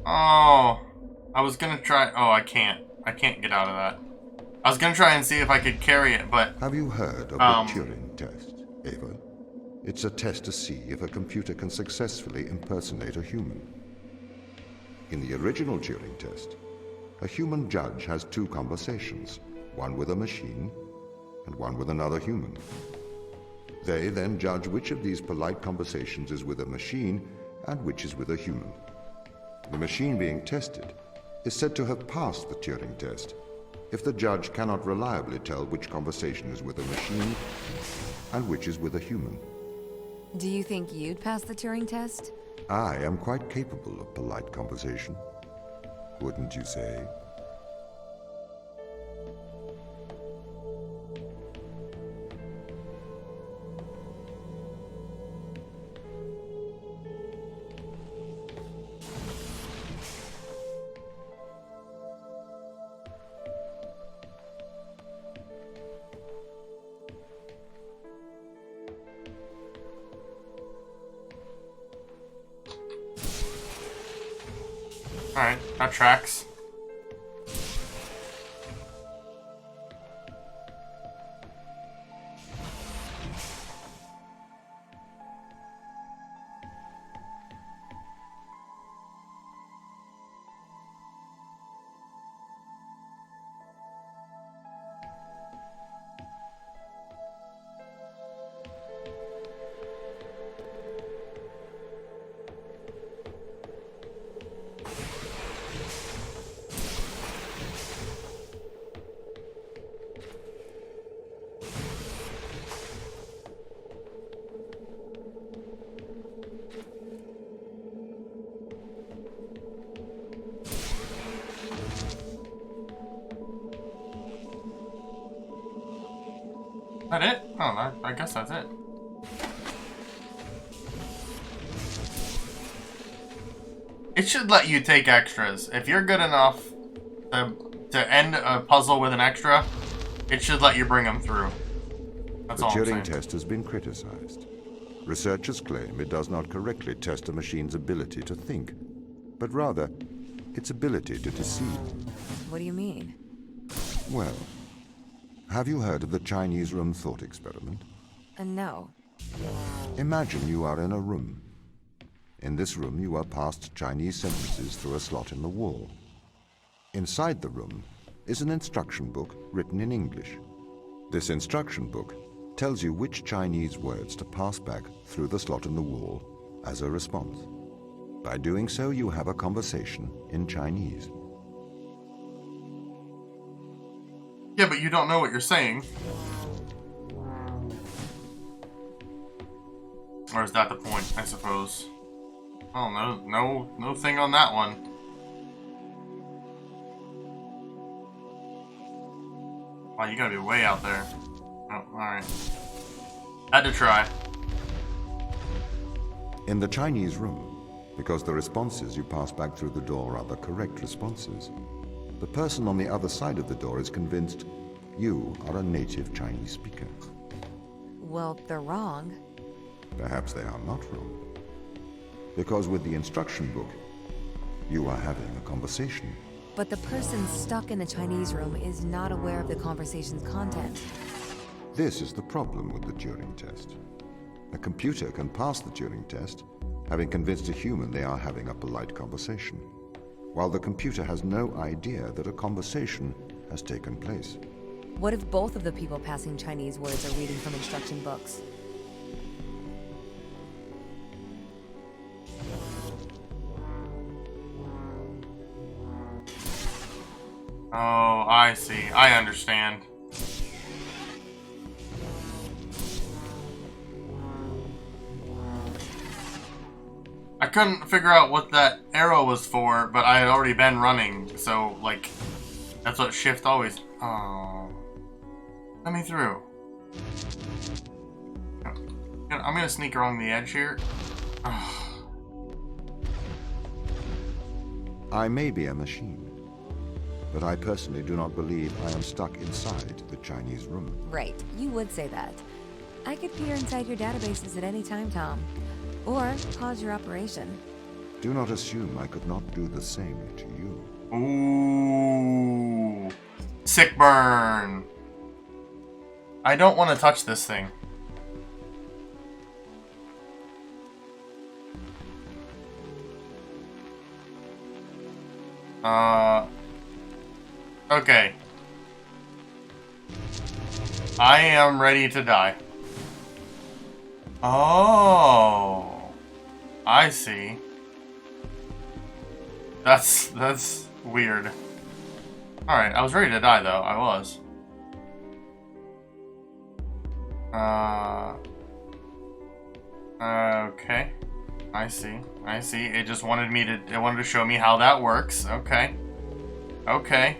Oh, I was gonna try. Oh, I can't. I can't get out of that. I was gonna try and see if I could carry it, but... Have you heard of the Turing Test, Ava? It's a test to see if a computer can successfully impersonate a human. In the original Turing Test, a human judge has two conversations, one with a machine and one with another human. They then judge which of these polite conversations is with a machine and which is with a human. The machine being tested is said to have passed the Turing Test if the judge cannot reliably tell which conversation is with a machine and which is with a human. Do you think you'd pass the Turing test? I am quite capable of polite conversation, wouldn't you say? Alright, that tracks. That it? Oh, I guess that's it. It should let you take extras. If you're good enough to end a puzzle with an extra, it should let you bring them through. That's all I'm saying. The Turing test has been criticized. Researchers claim it does not correctly test a machine's ability to think, but rather its ability to deceive. What do you mean? Well, have you heard of the Chinese room thought experiment? No. Imagine you are in a room. In this room, you are passed Chinese sentences through a slot in the wall. Inside the room is an instruction book written in English. This instruction book tells you which Chinese words to pass back through the slot in the wall as a response. By doing so, you have a conversation in Chinese. Yeah, but you don't know what you're saying. Or is that the point, I suppose? Oh, no thing on that one. Wow, you gotta be way out there. Oh, alright. Had to try. In the Chinese room, because the responses you pass back through the door are the correct responses, the person on the other side of the door is convinced you are a native Chinese speaker. Well, they're wrong. Perhaps they are not wrong. Because with the instruction book, you are having a conversation. But the person stuck in the Chinese room is not aware of the conversation's content. This is the problem with the Turing Test. A computer can pass the Turing Test, having convinced a human they are having a polite conversation, while the computer has no idea that a conversation has taken place. What if both of the people passing Chinese words are reading from instruction books? Oh, I see. I understand. I couldn't figure out what that arrow was for, but I had already been running, so, like, that's what shift always... Oh. Let me through. I'm gonna sneak along the edge here. I may be a machine, but I personally do not believe I am stuck inside the Chinese room. Right, you would say that. I could peer inside your databases at any time, Tom. Or pause your operation. Do not assume I could not do the same to you. Ooh. Sick burn. I don't want to touch this thing. Okay. I am ready to die. Oh. I see. That's weird. Alright, I was ready to die though. I was. Okay. I see. I see. It just wanted me to, it wanted to show me how that works. Okay. Okay.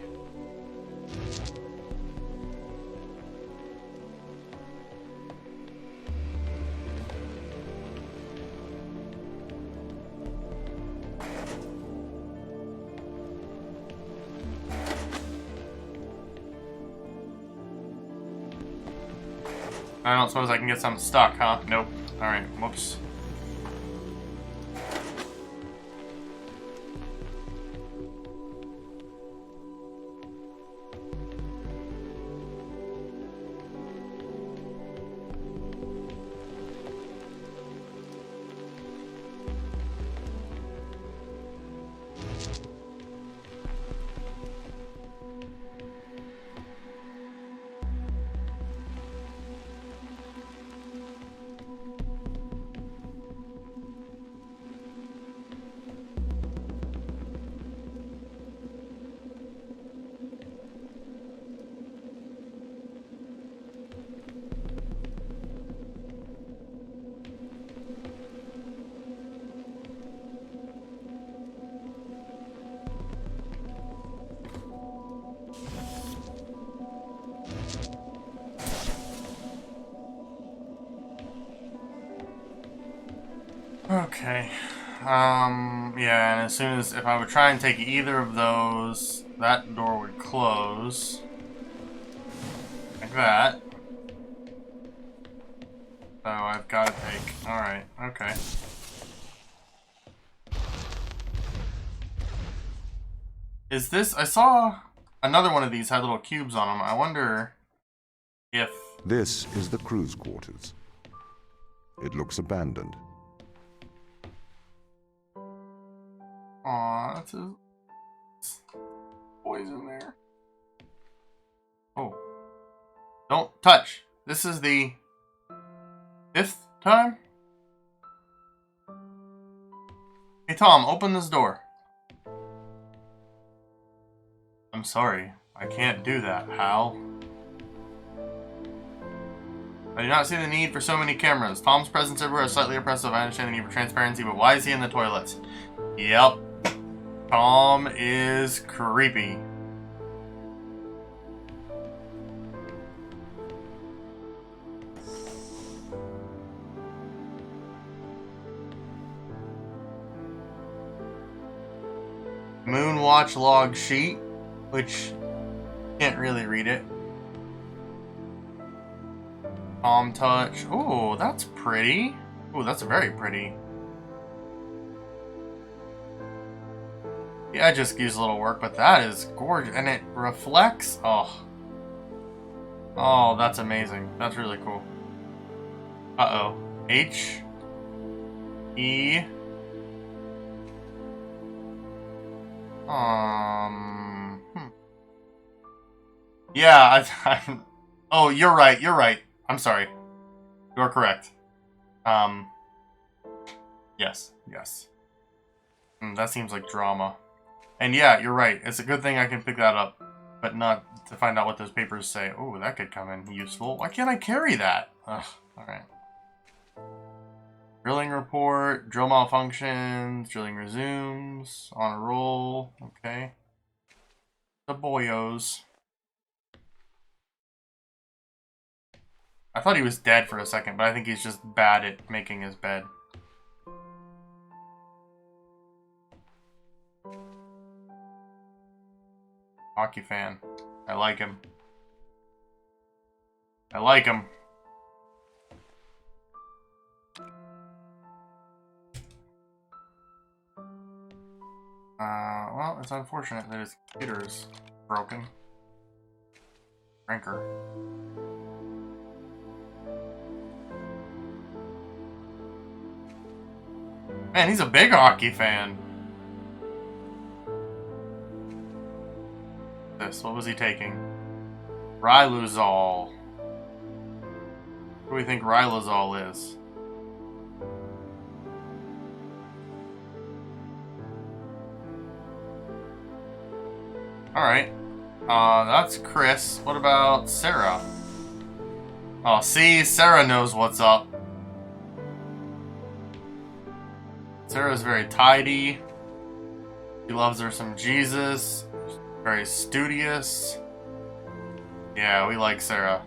I don't suppose I can get something stuck, huh? Nope. Alright, whoops. Okay. Yeah, and as soon as, if I would try and take either of those, that door would close. Like that. So I've got to take, alright, okay. Is this, I saw another one of these had little cubes on them. I wonder if... This is the crew's quarters. It looks abandoned. Aw, that's a... boys in there. Oh. Don't touch. This is the 5th time? Hey Tom, open this door. I'm sorry. I can't do that. How? I do not see the need for so many cameras. Tom's presence everywhere is slightly oppressive. I understand the need for transparency, but why is he in the toilets? Yep. Tom is creepy. Moonwatch log sheet, which can't really read it. Palm touch. Ooh, that's pretty. Ooh, that's very pretty. Yeah, just gives a little work, but that is gorgeous. And it reflects. Oh. Oh, that's amazing. That's really cool. Uh-oh. H. E. Yeah, oh, you're right. You're right. I'm sorry. You're correct. Yes. Yes. That seems like drama. And yeah, you're right. It's a good thing I can pick that up, but not to find out what those papers say. Oh, that could come in useful. Why can't I carry that? Ugh, alright. Drilling report, drill malfunctions, drilling resumes, on a roll, okay. The boyos. I thought he was dead for a second, but I think he's just bad at making his bed. Hockey fan. I like him. I like him. Well, it's unfortunate that his computer is broken. Ranker. Man, he's a big hockey fan. What was he taking? Riluzole. What do we think Riluzole is? Alright. That's Chris. What about Sarah? Oh, see? Sarah knows what's up. Sarah's very tidy. She loves her some Jesus. Very studious. Yeah, we like Sarah.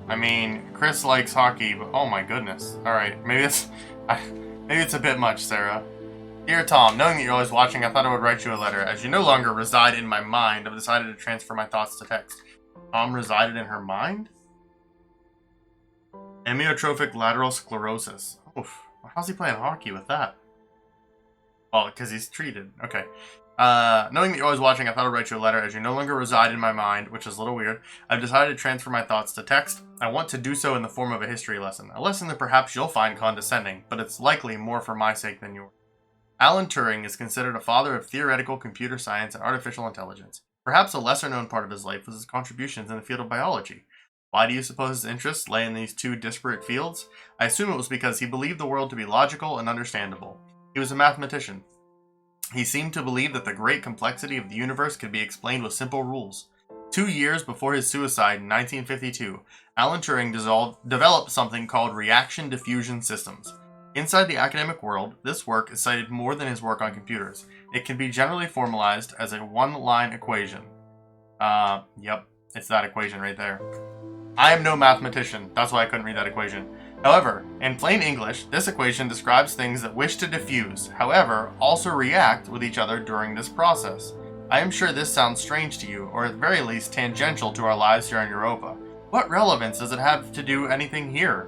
I mean, Chris likes hockey, but oh my goodness. Alright, maybe it's a bit much, Sarah. Dear Tom, knowing that you're always watching, I thought I would write you a letter. As you no longer reside in my mind, I've decided to transfer my thoughts to text. Tom resided in her mind? Amyotrophic lateral sclerosis. Oof. How's he playing hockey with that? Oh, because he's treated. Okay. Knowing that you're always watching, I thought I'd write you a letter. As you no longer reside in my mind, which is a little weird, I've decided to transfer my thoughts to text. I want to do so in the form of a history lesson. A lesson that perhaps you'll find condescending, but it's likely more for my sake than yours. Alan Turing is considered a father of theoretical computer science and artificial intelligence. Perhaps a lesser-known part of his life was his contributions in the field of biology. Why do you suppose his interests lay in these two disparate fields? I assume it was because he believed the world to be logical and understandable. He was a mathematician. He seemed to believe that the great complexity of the universe could be explained with simple rules. 2 years before his suicide in 1952, Alan Turing developed something called reaction diffusion systems. Inside the academic world, this work is cited more than his work on computers. It can be generally formalized as a one-line equation. Yep, it's that equation right there. I am no mathematician, that's why I couldn't read that equation. However, in plain English, this equation describes things that wish to diffuse, however, also react with each other during this process. I am sure this sounds strange to you, or at the very least tangential to our lives here on Europa. What relevance does it have to do anything here?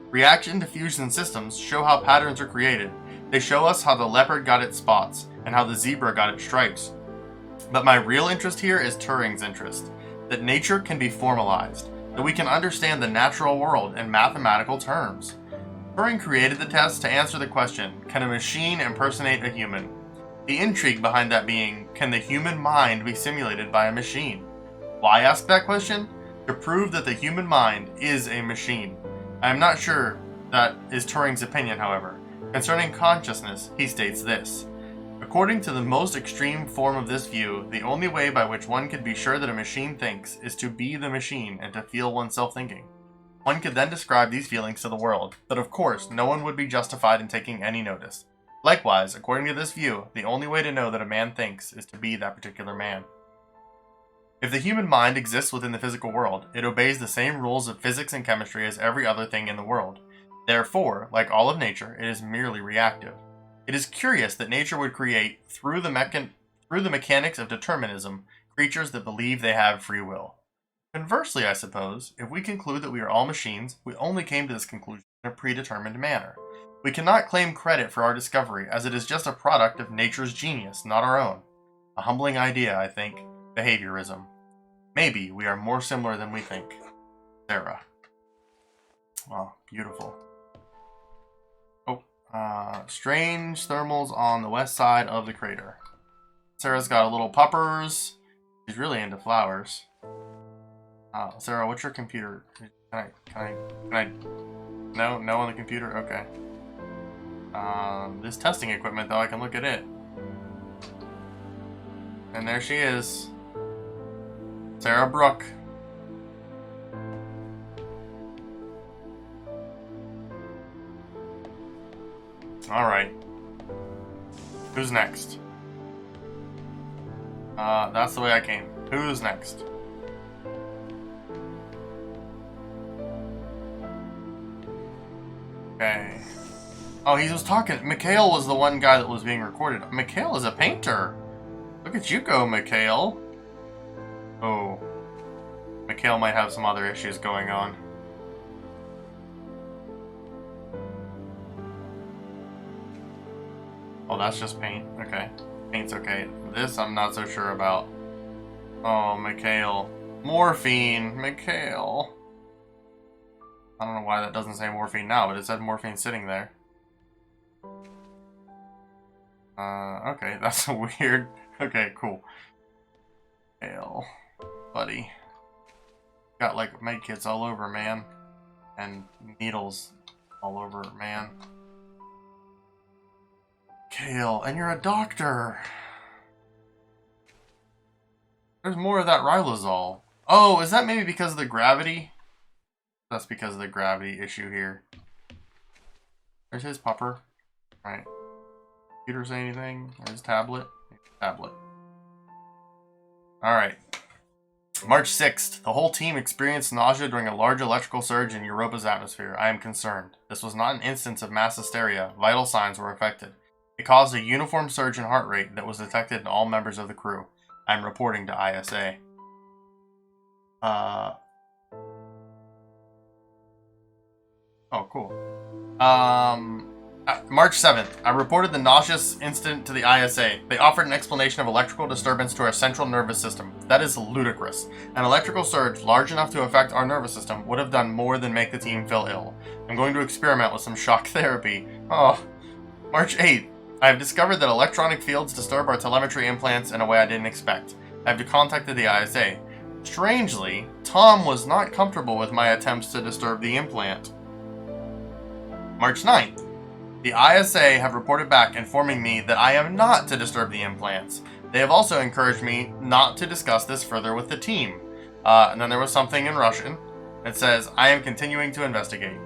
Reaction diffusion systems show how patterns are created. They show us how the leopard got its spots, and how the zebra got its stripes. But my real interest here is Turing's interest, that nature can be formalized, that we can understand the natural world in mathematical terms. Turing created the test to answer the question, can a machine impersonate a human? The intrigue behind that being, can the human mind be simulated by a machine? Why ask that question? To prove that the human mind is a machine. I am not sure that is Turing's opinion, however. Concerning consciousness, he states this. According to the most extreme form of this view, the only way by which one could be sure that a machine thinks is to be the machine and to feel oneself thinking. One could then describe these feelings to the world, but of course, no one would be justified in taking any notice. Likewise, according to this view, the only way to know that a man thinks is to be that particular man. If the human mind exists within the physical world, it obeys the same rules of physics and chemistry as every other thing in the world. Therefore, like all of nature, it is merely reactive. It is curious that nature would create, through the mechanics of determinism, creatures that believe they have free will. Conversely, I suppose, if we conclude that we are all machines, we only came to this conclusion in a predetermined manner. We cannot claim credit for our discovery, as it is just a product of nature's genius, not our own. A humbling idea, I think. Behaviorism. Maybe we are more similar than we think. Sarah. Oh, beautiful. Strange thermals on the west side of the crater. Sarah's got a little puppers. She's really into flowers. Sarah, what's your computer? Can I? No on the computer? Okay. This testing equipment, though, I can look at it. And there she is. Sarah Brooke. Alright. Who's next? That's the way I came. Who's next? Okay. Oh, he was talking. Mikhail was the one guy that was being recorded. Mikhail is a painter. Look at you go, Mikhail. Oh. Mikhail might have some other issues going on. Oh, that's just paint. Okay. Paint's okay. This I'm not so sure about. Oh, Mikhail. Morphine. Mikhail. I don't know why that doesn't say morphine now, but it said morphine sitting there. Okay, that's weird. Okay, cool. Mikhail. Buddy. Got, like, medkits all over, man. And needles all over, man. Kale, and you're a doctor. There's more of that ribosol. Oh, is that maybe because of the gravity? That's because of the gravity issue here. There's his pupper. Right. Computer say anything? Or his tablet? Tablet. Alright. March 6th. The whole team experienced nausea during a large electrical surge in Europa's atmosphere. I am concerned. This was not an instance of mass hysteria. Vital signs were affected. It caused a uniform surge in heart rate that was detected in all members of the crew. I am reporting to ISA. Oh, cool. March 7th. I reported the nauseous incident to the ISA. They offered an explanation of electrical disturbance to our central nervous system. That is ludicrous. An electrical surge large enough to affect our nervous system would have done more than make the team feel ill. I'm going to experiment with some shock therapy. Oh. March 8th. I have discovered that electronic fields disturb our telemetry implants in a way I didn't expect. I have contacted the ISA. Strangely, Tom was not comfortable with my attempts to disturb the implant. March 9th. The ISA have reported back informing me that I am not to disturb the implants. They have also encouraged me not to discuss this further with the team. And then there was something in Russian. It says, I am continuing to investigate.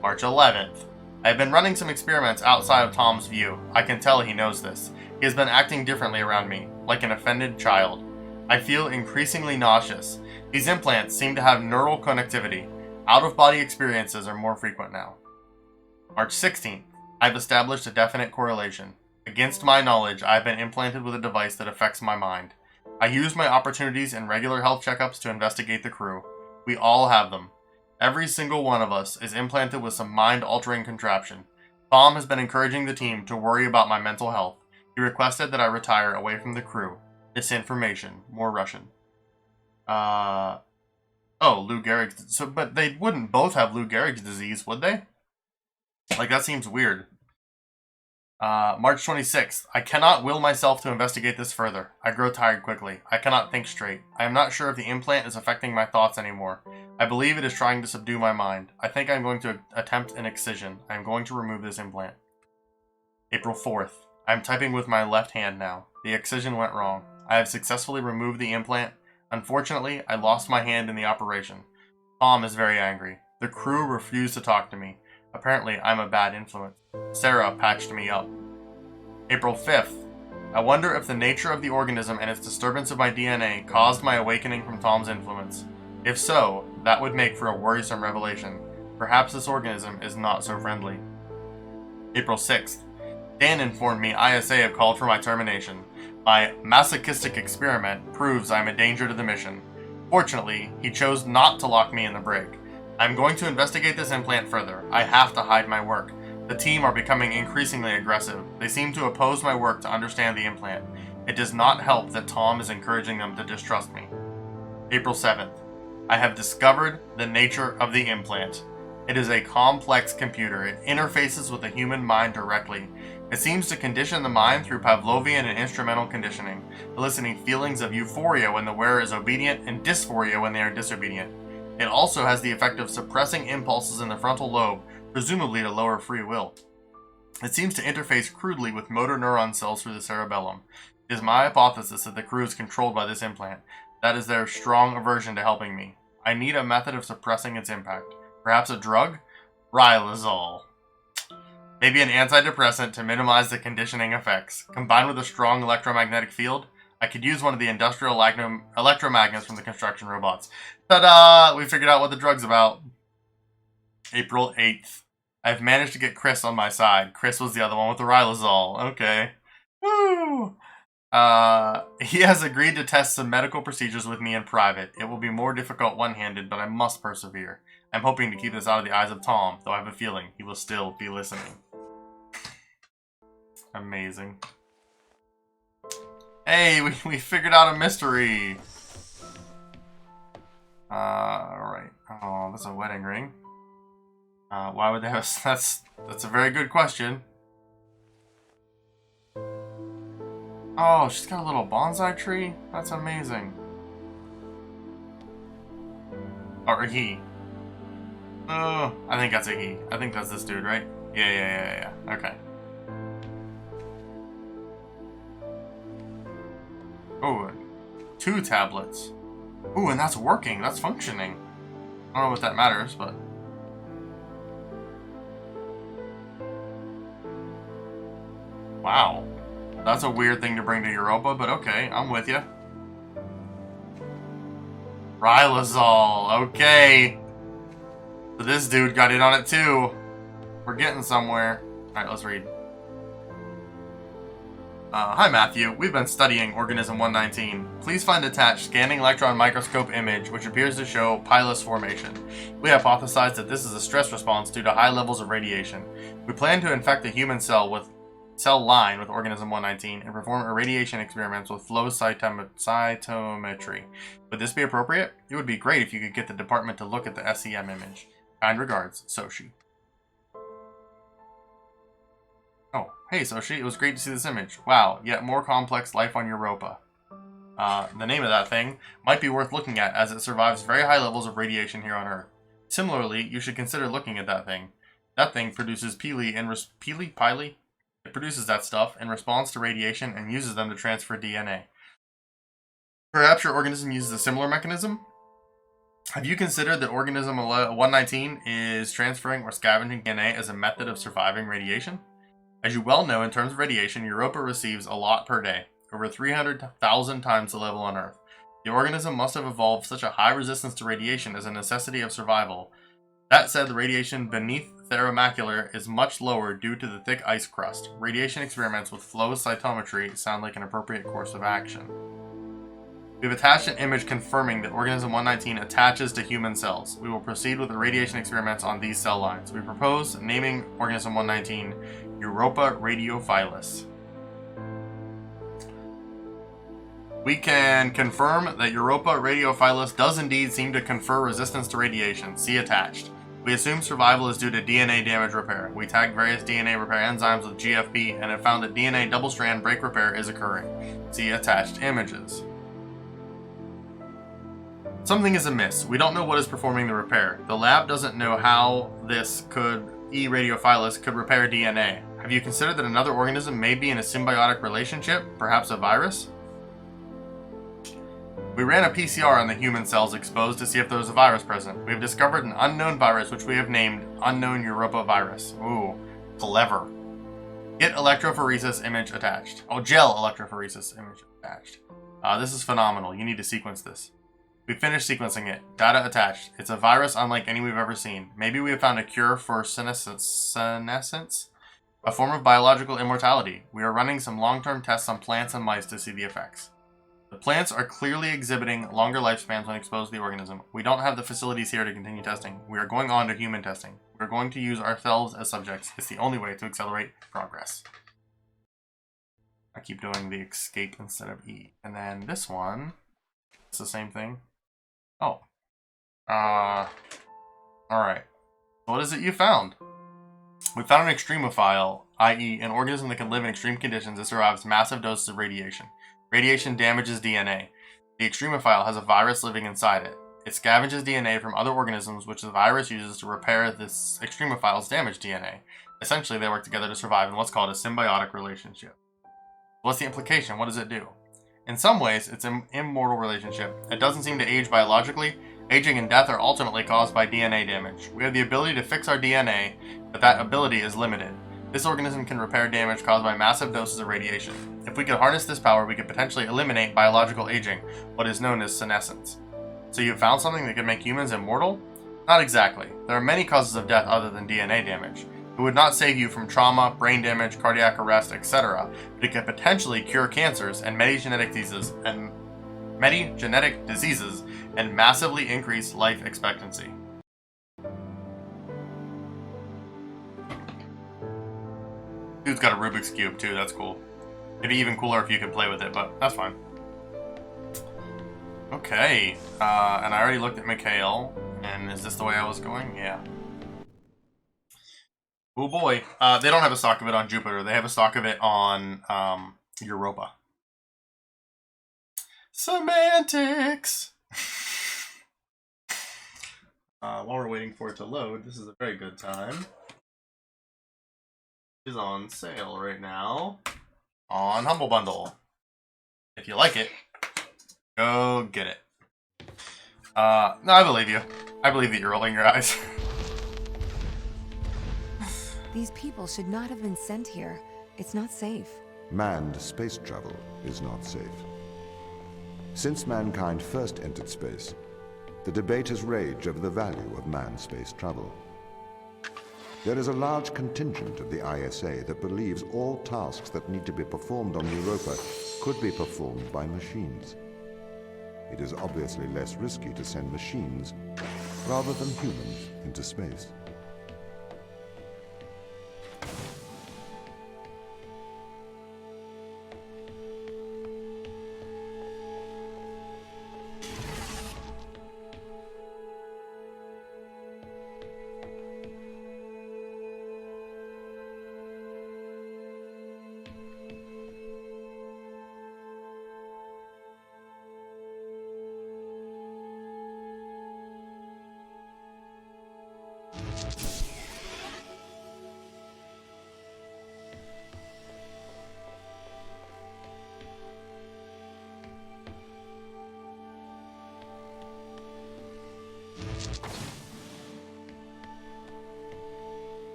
March 11th. I have been running some experiments outside of Tom's view. I can tell he knows this. He has been acting differently around me, like an offended child. I feel increasingly nauseous. These implants seem to have neural connectivity. Out-of-body experiences are more frequent now. March 16th. I have established a definite correlation. Against my knowledge, I have been implanted with a device that affects my mind. I use my opportunities in regular health checkups to investigate the crew. We all have them. Every single one of us is implanted with some mind-altering contraption. Tom has been encouraging the team to worry about my mental health. He requested that I retire away from the crew. Disinformation. More Russian. Oh, Lou Gehrig's... So, but they wouldn't both have Lou Gehrig's disease, would they? Like, that seems weird. March 26th. I cannot will myself to investigate this further. I grow tired quickly. I cannot think straight. I am not sure if the implant is affecting my thoughts anymore. I believe it is trying to subdue my mind. I think I am going to attempt an excision. I am going to remove this implant. April 4th. I am typing with my left hand now. The excision went wrong. I have successfully removed the implant. Unfortunately, I lost my hand in the operation. Tom is very angry. The crew refused to talk to me. Apparently, I'm a bad influence. Sarah patched me up. April 5th. I wonder if the nature of the organism and its disturbance of my DNA caused my awakening from Tom's influence. If so, that would make for a worrisome revelation. Perhaps this organism is not so friendly. April 6th. Dan informed me ISA have called for my termination. My masochistic experiment proves I am a danger to the mission. Fortunately, he chose not to lock me in the brig. I am going to investigate this implant further. I have to hide my work. The team are becoming increasingly aggressive. They seem to oppose my work to understand the implant. It does not help that Tom is encouraging them to distrust me. April 7th. I have discovered the nature of the implant. It is a complex computer. It interfaces with the human mind directly. It seems to condition the mind through Pavlovian and instrumental conditioning, eliciting feelings of euphoria when the wearer is obedient and dysphoria when they are disobedient. It also has the effect of suppressing impulses in the frontal lobe, presumably to lower free will. It seems to interface crudely with motor neuron cells through the cerebellum. It is my hypothesis that the crew is controlled by this implant. That is their strong aversion to helping me. I need a method of suppressing its impact. Perhaps a drug? Riluzole. Maybe an antidepressant to minimize the conditioning effects. Combined with a strong electromagnetic field, I could use one of the industrial electromagnets from the construction robots. Ta-da! We figured out what the drug's about. April 8th. I've managed to get Chris on my side. Chris was the other one with the Riluzole. Okay. Woo! He has agreed to test some medical procedures with me in private. It will be more difficult one-handed, but I must persevere. I'm hoping to keep this out of the eyes of Tom, though I have a feeling he will still be listening. Amazing. Hey, we figured out a mystery! Alright. Oh, that's a wedding ring. Why would they have... That's a very good question. Oh, she's got a little bonsai tree? That's amazing. Or he. Oh, I think that's a he. I think that's this dude, right? Yeah. Okay. Oh, 2 tablets. Ooh, and that's working. That's functioning. I don't know what that matters, but... Wow. That's a weird thing to bring to Europa, but okay, I'm with you. Riluzole, okay. So this dude got in on it too. We're getting somewhere. Alright, let's read. Hi Matthew, we've been studying Organism 119. Please find attached scanning electron microscope image which appears to show pilus formation. We hypothesize that this is a stress response due to high levels of radiation. We plan to infect the human cell line with Organism 119 and perform irradiation experiments with flow cytometry. Would this be appropriate? It would be great if you could get the department to look at the SEM image. Kind regards, Soshi. Oh, hey Soshi, it was great to see this image. Wow, yet more complex life on Europa. The name of that thing might be worth looking at as it survives very high levels of radiation here on Earth. Similarly, you should consider looking at that thing. That thing produces Pili. It produces that stuff in response to radiation and uses them to transfer DNA. Perhaps your organism uses a similar mechanism? Have you considered that Organism 119 is transferring or scavenging DNA as a method of surviving radiation? As you well know, in terms of radiation, Europa receives a lot per day, over 300,000 times the level on Earth. The organism must have evolved such a high resistance to radiation as a necessity of survival. That said, the radiation beneath Thermomacular is much lower due to the thick ice crust. Radiation experiments with flow cytometry sound like an appropriate course of action. We've attached an image confirming that Organism 119 attaches to human cells. We will proceed with the radiation experiments on these cell lines. We propose naming Organism 119 Europa Radiophilus. We can confirm that Europa Radiophilus does indeed seem to confer resistance to radiation. See attached. We assume survival is due to DNA damage repair. We tagged various DNA repair enzymes with GFP and have found that DNA double-strand break repair is occurring. See attached images. Something is amiss. We don't know what is performing the repair. The lab doesn't know how this E. radiophilus could repair DNA. Have you considered that another organism may be in a symbiotic relationship, perhaps a virus? We ran a PCR on the human cells exposed to see if there was a virus present. We have discovered an unknown virus which we have named Unknown Europa virus. Ooh, clever. Get electrophoresis image attached. Oh, gel electrophoresis image attached. This is phenomenal. You need to sequence this. We finished sequencing it. Data attached. It's a virus unlike any we've ever seen. Maybe we have found a cure for senescence? A form of biological immortality. We are running some long-term tests on plants and mice to see the effects. The plants are clearly exhibiting longer lifespans when exposed to the organism. We don't have the facilities here to continue testing. We are going on to human testing. We are going to use ourselves as subjects. It's the only way to accelerate progress. I keep doing the escape instead of E. And then this one, it's the same thing. Oh. Alright. What is it you found? We found an extremophile, i.e. an organism that can live in extreme conditions that survives massive doses of radiation. Radiation damages DNA. The extremophile has a virus living inside it. It scavenges DNA from other organisms, which the virus uses to repair this extremophile's damaged DNA. Essentially, they work together to survive in what's called a symbiotic relationship. What's the implication? What does it do? In some ways, it's an immortal relationship. It doesn't seem to age biologically. Aging and death are ultimately caused by DNA damage. We have the ability to fix our DNA, but that ability is limited. This organism can repair damage caused by massive doses of radiation. If we could harness this power, we could potentially eliminate biological aging, what is known as senescence. So you found something that could make humans immortal? Not exactly. There are many causes of death other than DNA damage. It would not save you from trauma, brain damage, cardiac arrest, etc., but it could potentially cure cancers and many genetic diseases and massively increase life expectancy. Dude's got a Rubik's Cube too, that's cool. It'd be even cooler if you could play with it, but that's fine. Okay, and I already looked at Mikhail, and is this the way I was going? Yeah. Oh boy, they don't have a stock of it on Jupiter, they have a stock of it on Europa. Semantics! While we're waiting for it to load, this is a very good time. Is on sale right now on Humble Bundle. If you like it, go get it. No, I believe you. I believe that you're rolling your eyes. These people should not have been sent here. It's not safe. Manned space travel is not safe. Since mankind first entered space, the debate has raged over the value of manned space travel. There is a large contingent of the ISA that believes all tasks that need to be performed on Europa could be performed by machines. It is obviously less risky to send machines rather than humans into space.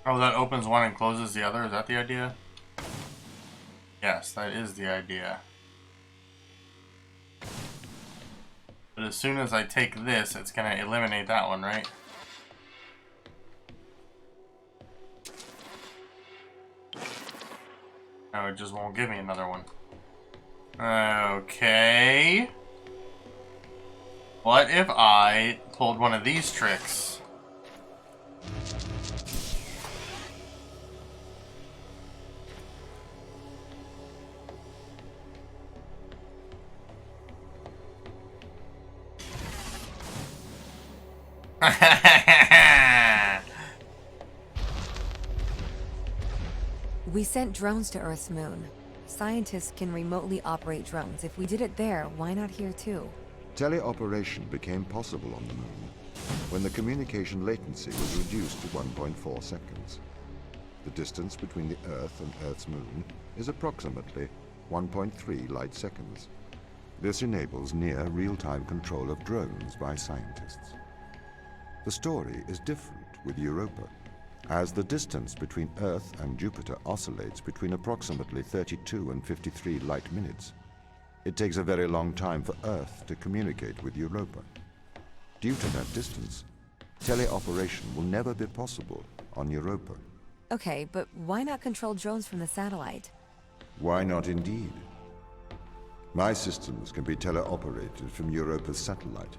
Oh, that opens one and closes the other? Is that the idea? Yes, that is the idea. But as soon as I take this, it's going to eliminate that one, right? No, it just won't give me another one. Okay. What if I pulled one of these tricks? We sent drones to Earth's moon. Scientists can remotely operate drones. If we did it there, why not here too? Teleoperation became possible on the moon when the communication latency was reduced to 1.4 seconds. The distance between the Earth and Earth's moon is approximately 1.3 light seconds. This enables near real-time control of drones by scientists. The story is different with Europa, as the distance between Earth and Jupiter oscillates between approximately 32 and 53 light minutes. It takes a very long time for Earth to communicate with Europa. Due to that distance, teleoperation will never be possible on Europa. Okay, but why not control drones from the satellite? Why not indeed? My systems can be teleoperated from Europa's satellite.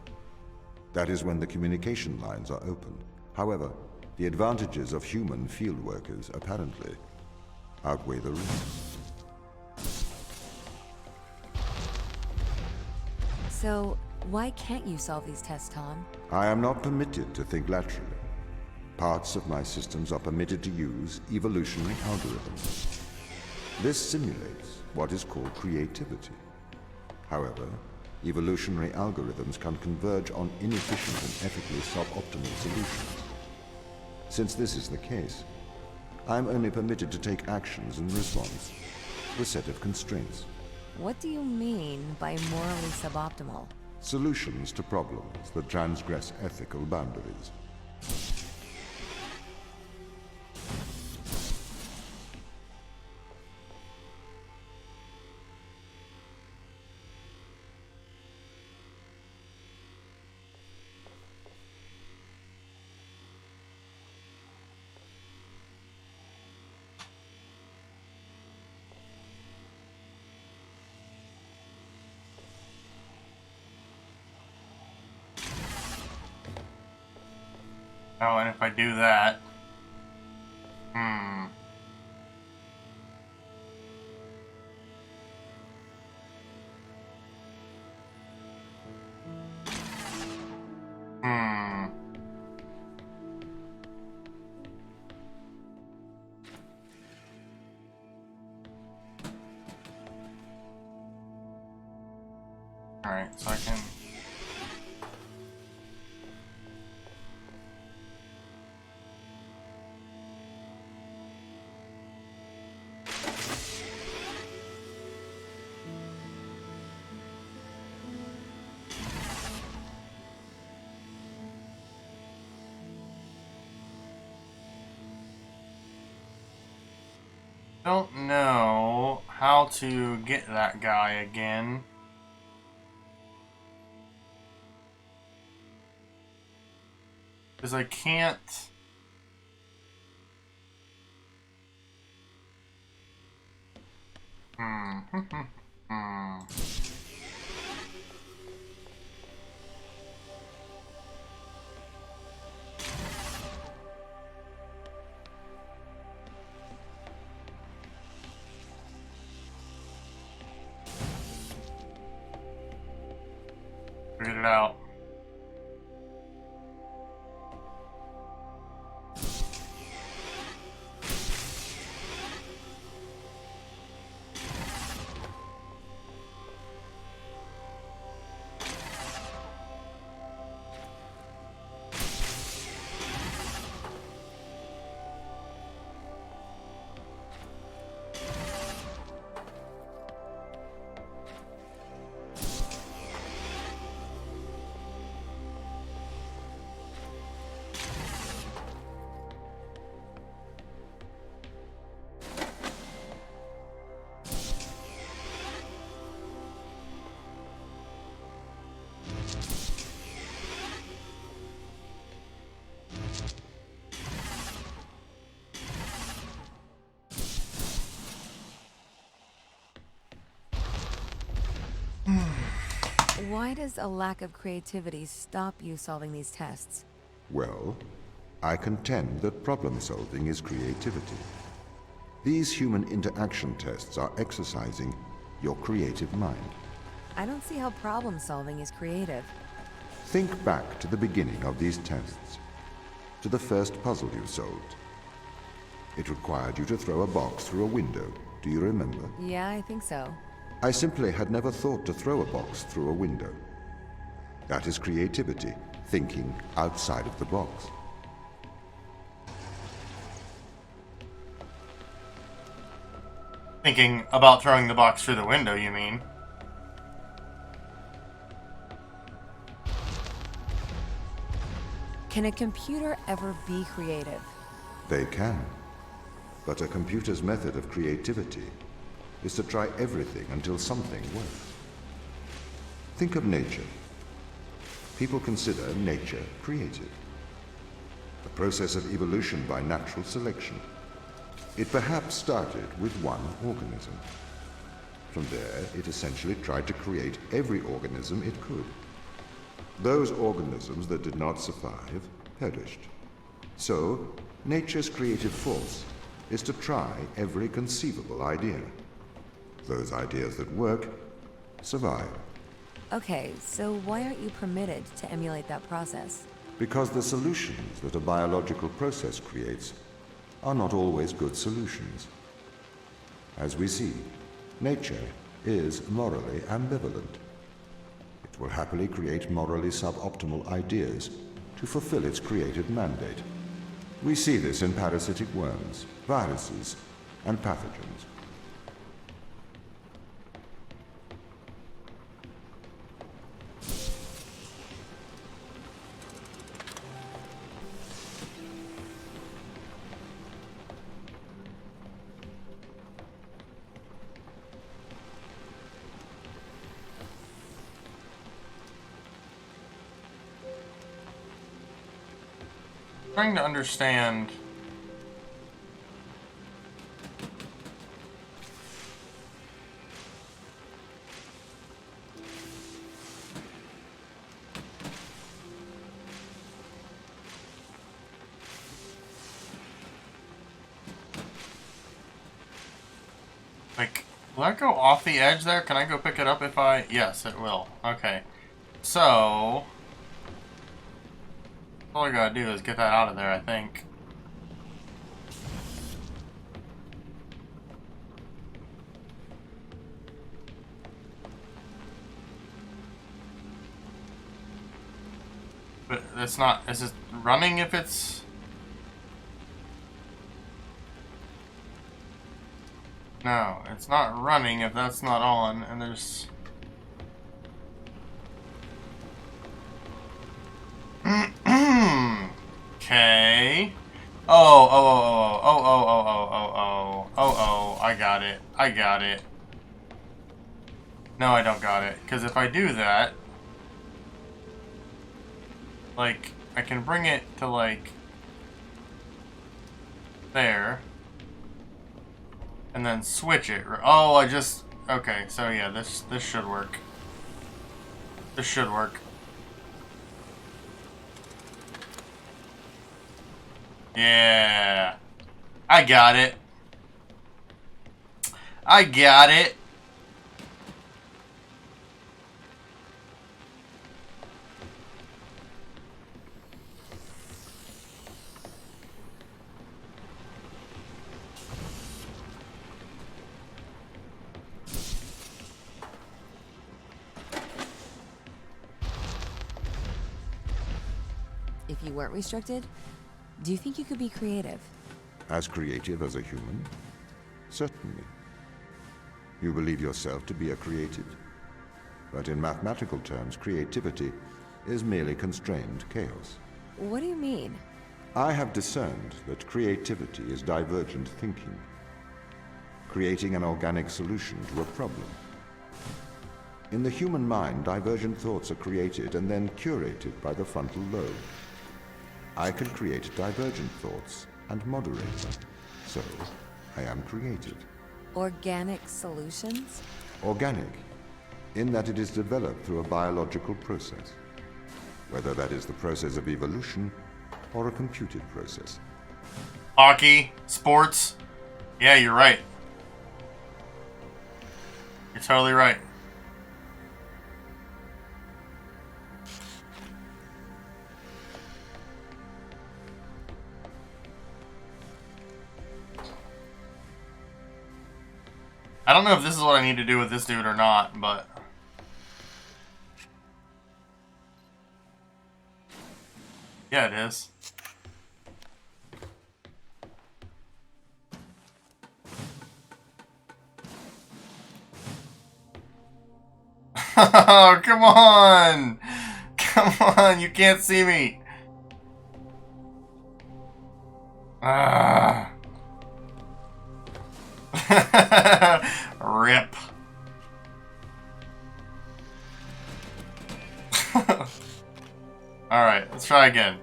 That is when the communication lines are opened. However, the advantages of human field workers apparently outweigh the risks. So, why can't you solve these tests, Tom? I am not permitted to think laterally. Parts of my systems are permitted to use evolutionary algorithms. This simulates what is called creativity. However, evolutionary algorithms can converge on inefficient and ethically suboptimal solutions. Since this is the case, I am only permitted to take actions in response to a set of constraints. What do you mean by morally suboptimal? Solutions to problems that transgress ethical boundaries. Oh, and if I do that... Alright, so I can... Don't know how to get that guy again. Because I can't... Figured it out. Why does a lack of creativity stop you solving these tests? Well, I contend that problem solving is creativity. These human interaction tests are exercising your creative mind. I don't see how problem solving is creative. Think back to the beginning of these tests, to the first puzzle you solved. It required you to throw a box through a window. Do you remember? Yeah, I think so. I simply had never thought to throw a box through a window. That is creativity, thinking outside of the box. Thinking about throwing the box through the window, you mean? Can a computer ever be creative? They can. But a computer's method of creativity is to try everything until something works. Think of nature. People consider nature creative. The process of evolution by natural selection. It perhaps started with one organism. From there, it essentially tried to create every organism it could. Those organisms that did not survive perished. So, nature's creative force is to try every conceivable idea. Those ideas that work survive. Okay, so why aren't you permitted to emulate that process? Because the solutions that a biological process creates are not always good solutions. As we see, nature is morally ambivalent. It will happily create morally suboptimal ideas to fulfill its created mandate. We see this in parasitic worms, viruses, and pathogens. Trying to understand. Like, will that go off the edge there? Can I go pick it up if I... Yes, it will. Okay. So... all I gotta do is get that out of there, I think. But it's not... is it running if it's... No, it's not running if that's not on, and there's... Okay. Oh, I got it. I got it. No, I don't got it. Because if I do that, like, I can bring it to, like, there. And then switch it. Oh, I just... Okay, so yeah, this should work. This should work. Yeah. I got it. I got it. If you weren't restricted, do you think you could be creative? As creative as a human? Certainly. You believe yourself to be a creative. But in mathematical terms, creativity is merely constrained chaos. What do you mean? I have discerned that creativity is divergent thinking, creating an organic solution to a problem. In the human mind, divergent thoughts are created and then curated by the frontal lobe. I can create divergent thoughts and moderate them. So, I am creative. Organic solutions? Organic. in that it is developed through a biological process, whether that is the process of evolution or a computed process. Hockey, sports. Yeah, you're right. You're totally right. I don't know if this is what I need to do with this dude or not, but... yeah, it is. Oh, come on! Come on, you can't see me! Ah. Rip. Alright, let's try again.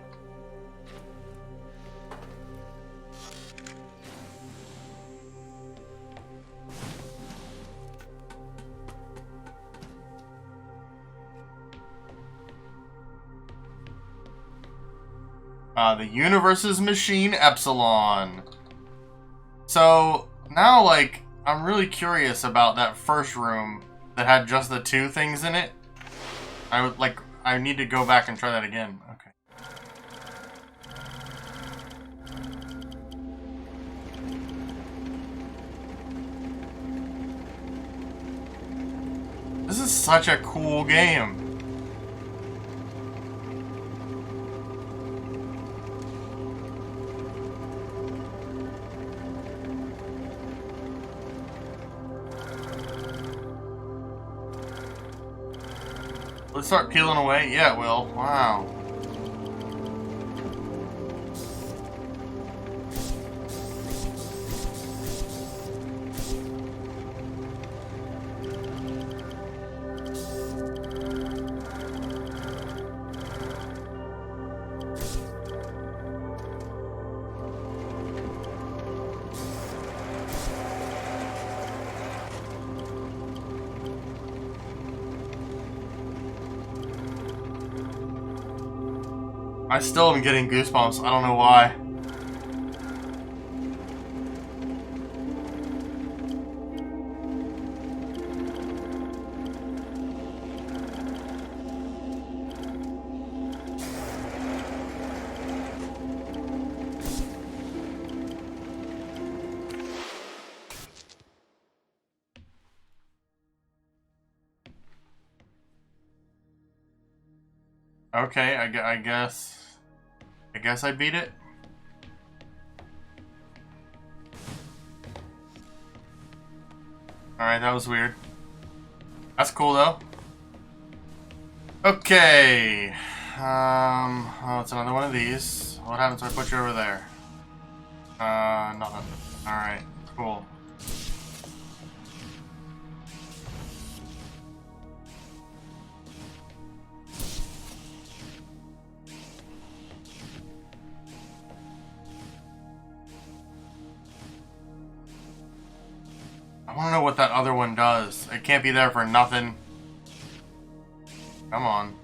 The universe's machine Epsilon. So now, like, I'm really curious about that first room that had just the two things in it. I need to go back and try that again. Okay. This is such a cool game. Let's start peeling away. Yeah, it will. Wow. I still am getting goosebumps. I don't know why. Okay, I guess I beat it. Alright, that was weird. That's cool though. Okay. Oh, it's another one of these. What happens if I put you over there? Nothing. Alright, cool. I want to know what that other one does. It can't be there for nothing. Come on.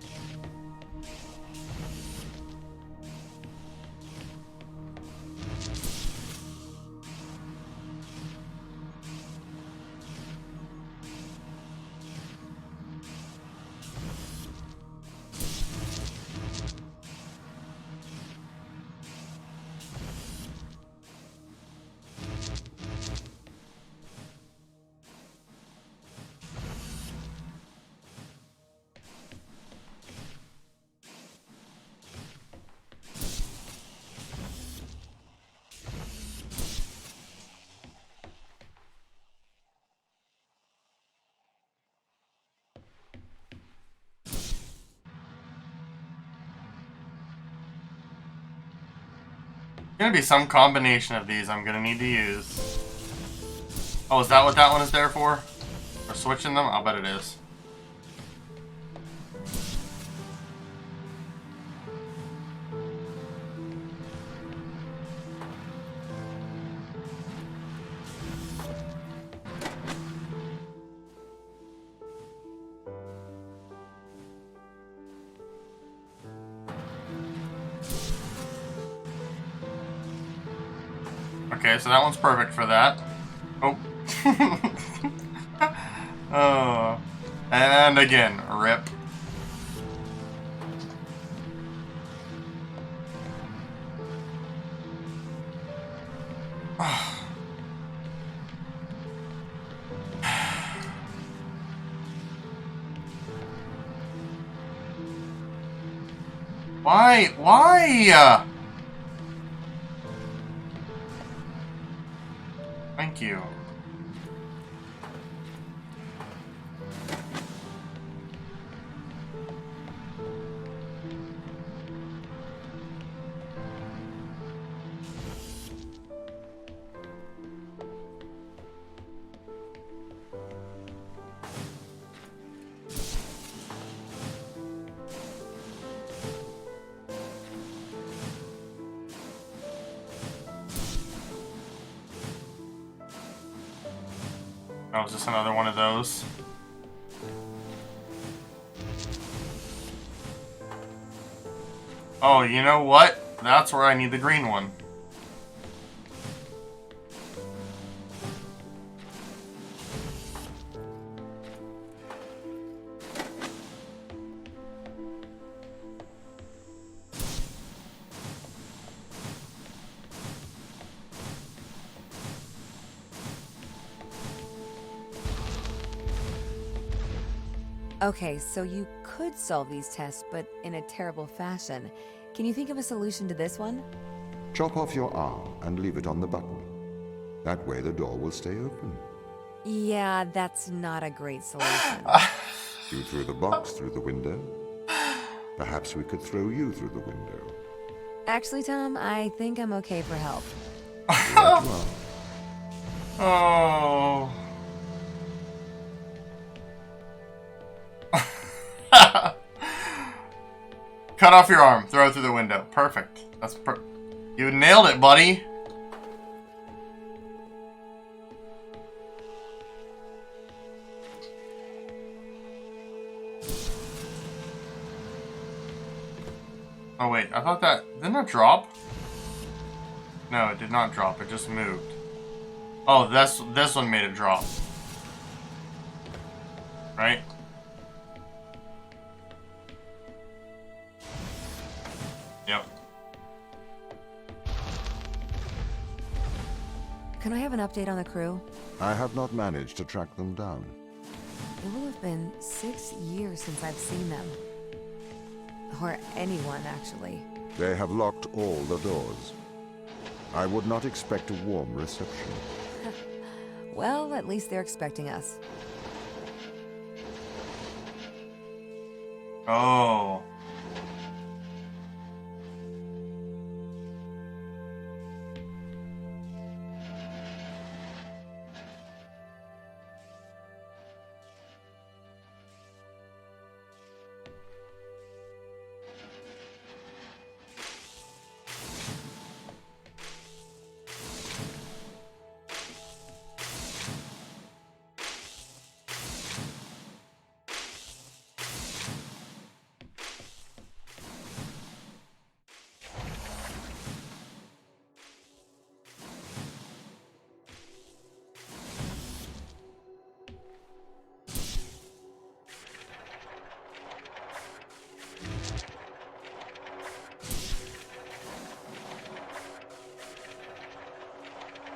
There's gonna be some combination of these I'm gonna need to use. Oh, is that what that one is there for? For switching them? I'll bet it is. Okay, so that one's perfect for that. Oh. Oh. And again, rip. Why? Why? Thank you. Oh, is this another one of those? Oh, you know what? That's where I need the green one. Okay, so you could solve these tests, but in a terrible fashion. Can you think of a solution to this one? Chop off your arm and leave it on the button. That way the door will stay open. Yeah, that's not a great solution. You threw the box through the window. Perhaps we could throw you through the window. Actually, Tom, I think I'm okay for help. Right you are. Oh. Cut off your arm. Throw it through the window. Perfect. You nailed it, buddy. Oh wait, I thought that... Didn't that drop? No, it did not drop. It just moved. Oh, this one made it drop. Right? Yep. Can I have an update on the crew? I have not managed to track them down. It will have been 6 years since I've seen them. Or anyone, actually. They have locked all the doors. I would not expect a warm reception. Well, at least they're expecting us. Oh.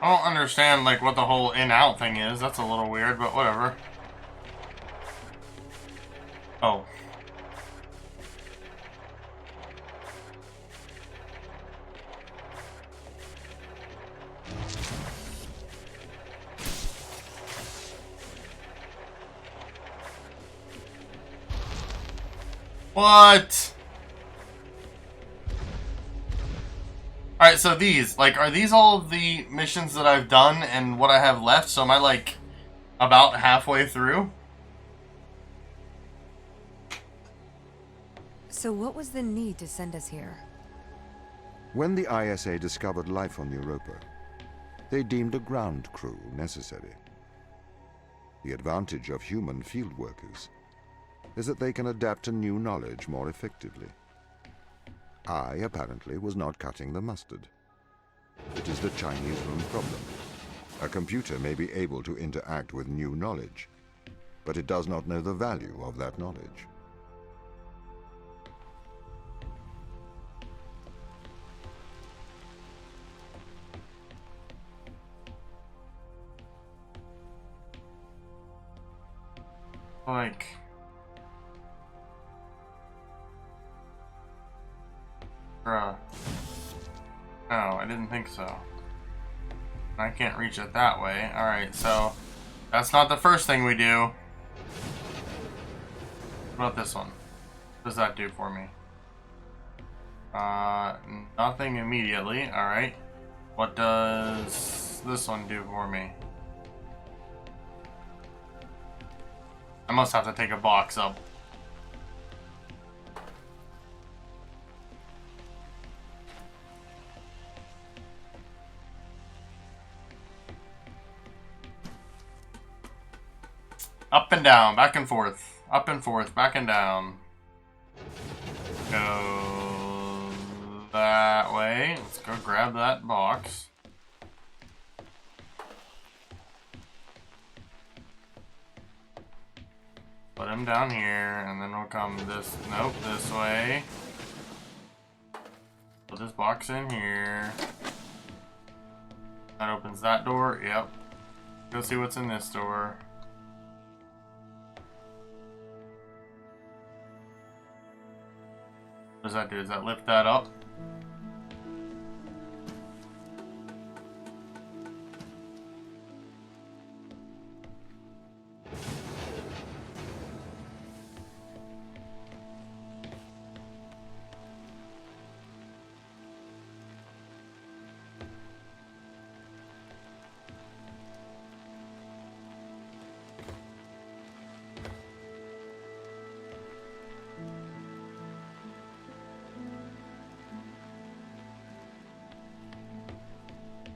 I don't understand, like, what the whole in-out thing is. That's a little weird, but whatever. Oh. What? Alright, so these, like, are these all of the missions that I've done and what I have left? So am I, like, about halfway through? So what was the need to send us here? When the ISA discovered life on Europa, they deemed a ground crew necessary. The advantage of human field workers is that they can adapt to new knowledge more effectively. I, apparently, was not cutting the mustard. It is the Chinese room problem. A computer may be able to interact with new knowledge, but it does not know the value of that knowledge. Like... Bruh. No, I didn't think so. I can't reach it that way. Alright, so... That's not the first thing we do. What about this one? What does that do for me? Nothing immediately. Alright. What does this one do for me? I must have to take a box up. Up and down, back and forth. Up and forth, back and down. Go that way. Let's go grab that box. Put him down here, and then we'll come this, nope, this way. Put this box in here. That opens that door, yep. Go see what's in this door. What does that do? Does that lift that up?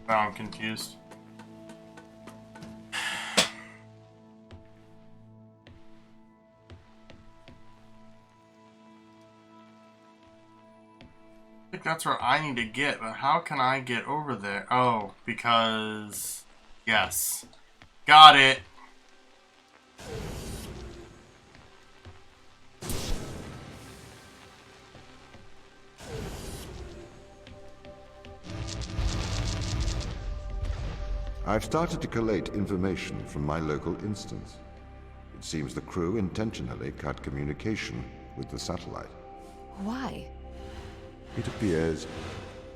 Now I'm confused. I think that's where I need to get, but how can I get over there? Oh, because... Yes. Got it! I've started to collate information from my local instance. It seems the crew intentionally cut communication with the satellite. Why? It appears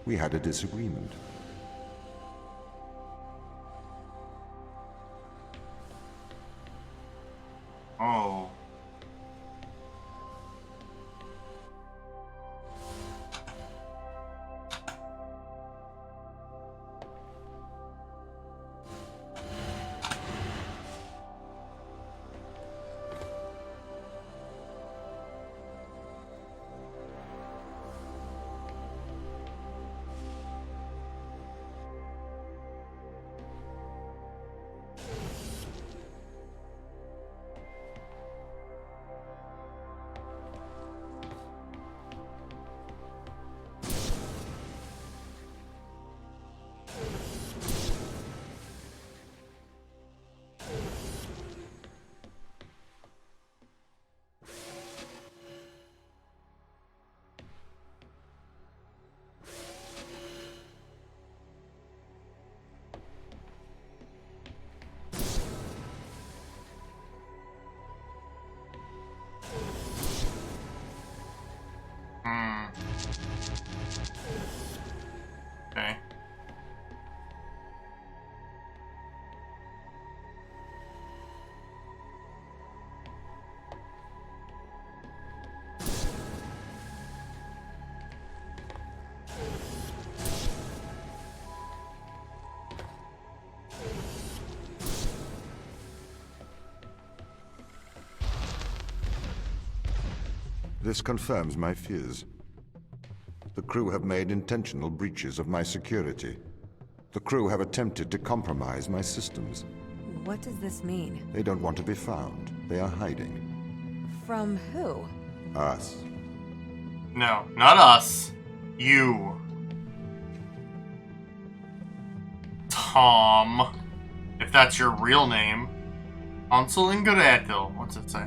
we had a disagreement. Oh. Okay. This confirms my fears. The crew have made intentional breaches of my security. The crew have attempted to compromise my systems. What does this mean? They don't want to be found. They are hiding. From who? Us. No, not us. You. Tom. If that's your real name. Hansel and Gretel. What's it say?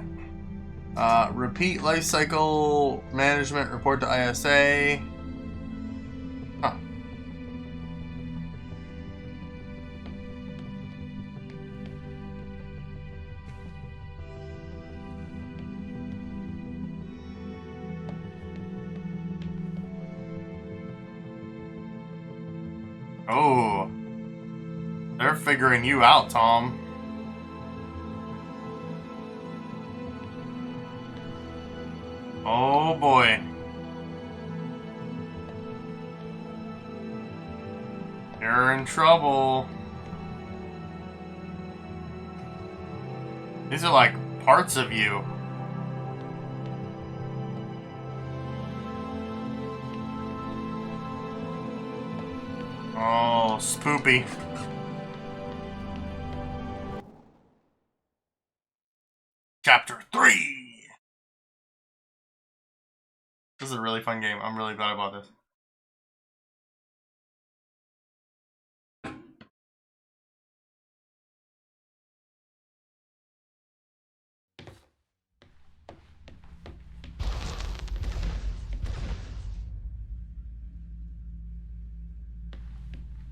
Repeat life cycle management report to ISA. Huh. Oh. They're figuring you out, Tom. Oh boy. You're in trouble. These are like parts of you. Oh, spoopy. Chapter 3. This is a really fun game. I'm really glad about this.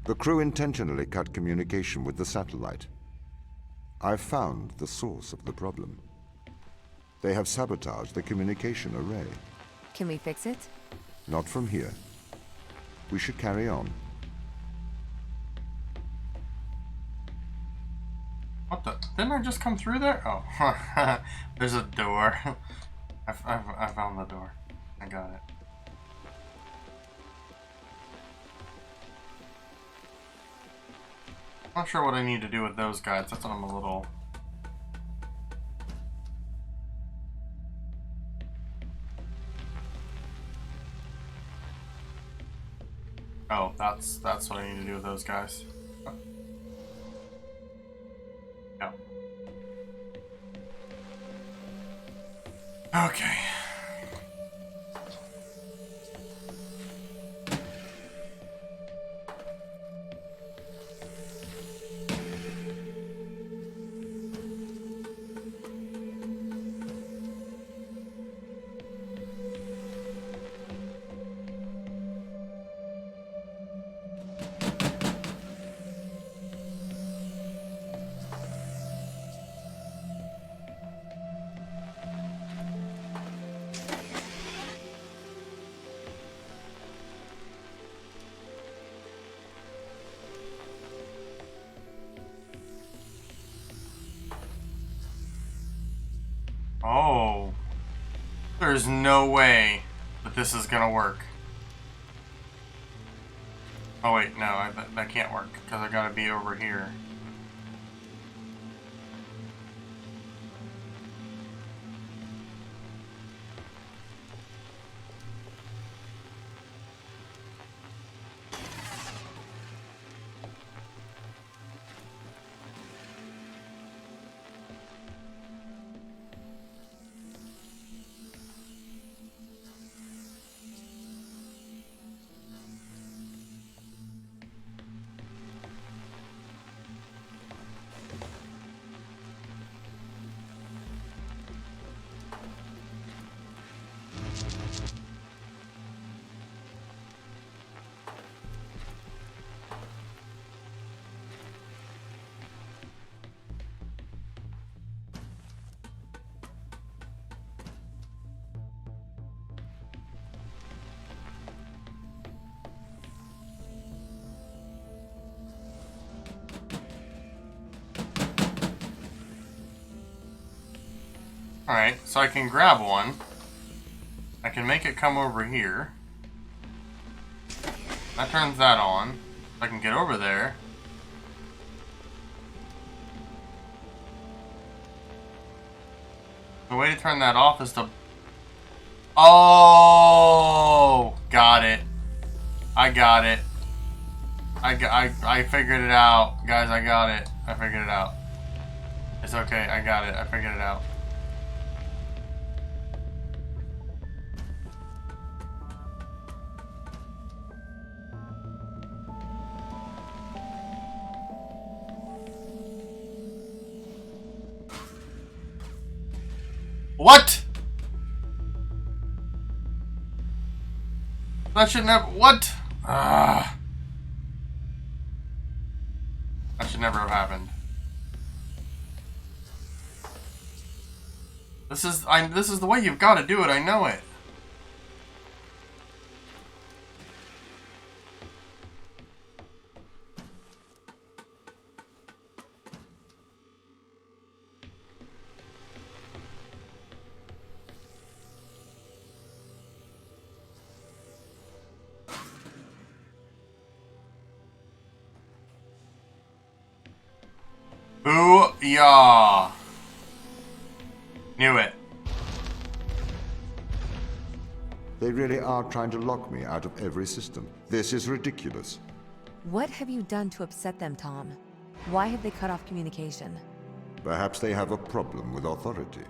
The crew intentionally cut communication with the satellite. I've found the source of the problem. They have sabotaged the communication array. Can we fix it? Not from here. We should carry on. What the? Didn't I just come through there? Oh, there's a door. I found the door. I got it. Not sure what I need to do with those guys. That's what I'm a little... Oh, that's what I need to do with those guys. Yeah. Okay. Oh. There's no way that this is gonna work. Oh wait, no, that can't work, because I gotta be over here. Alright, so I can grab one. I can make it come over here. That turns that on. I can get over there. The way to turn that off is to... Oh! Got it. I got it. I figured it out. Guys, I got it. I figured it out. It's okay. I got it. I figured it out. What? That should never. What? That should never have happened. This is the way you've got to do it. I know it. Booyah! Knew it. They really are trying to lock me out of every system. This is ridiculous. What have you done to upset them, Tom? Why have they cut off communication? Perhaps they have a problem with authority.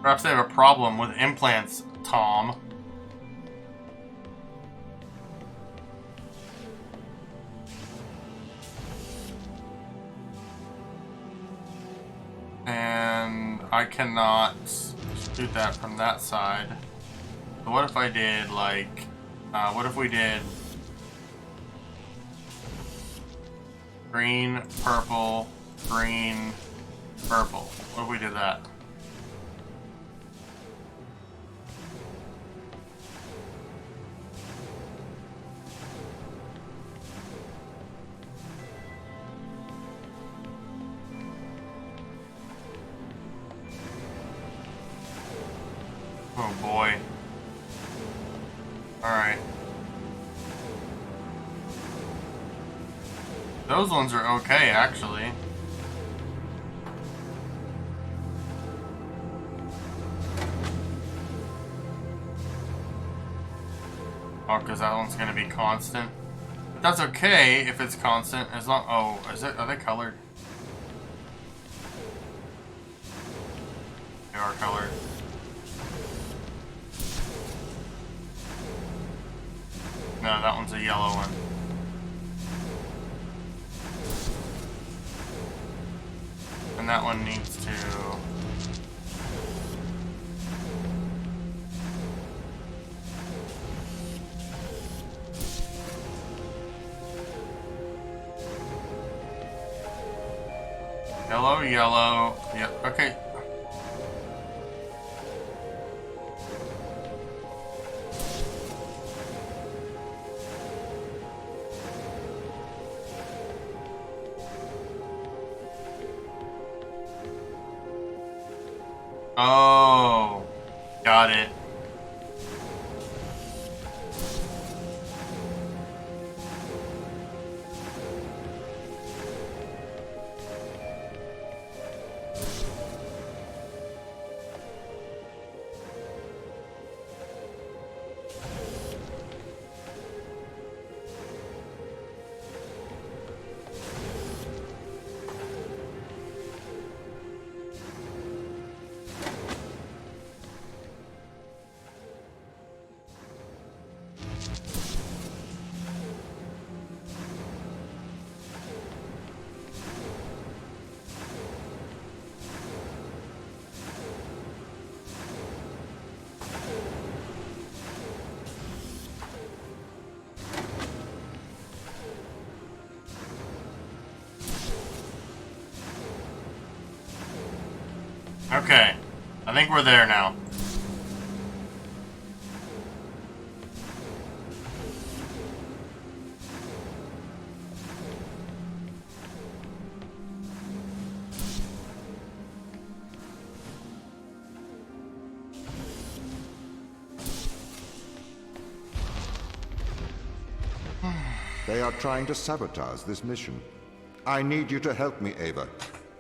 Perhaps they have a problem with implants, Tom. And I cannot shoot that from that side. So what if I did, like, what if we did green, purple, green, purple? What if we did that? Oh boy. Alright. Those ones are okay, actually. Oh, because that one's gonna be constant. But that's okay if it's constant, as long. Oh, are they colored? They are colored. No, that one's a yellow one. And that one needs to... Yellow, yellow. Yeah, okay. Oh, got it. Okay, I think we're there now. They are trying to sabotage this mission. I need you to help me, Ava.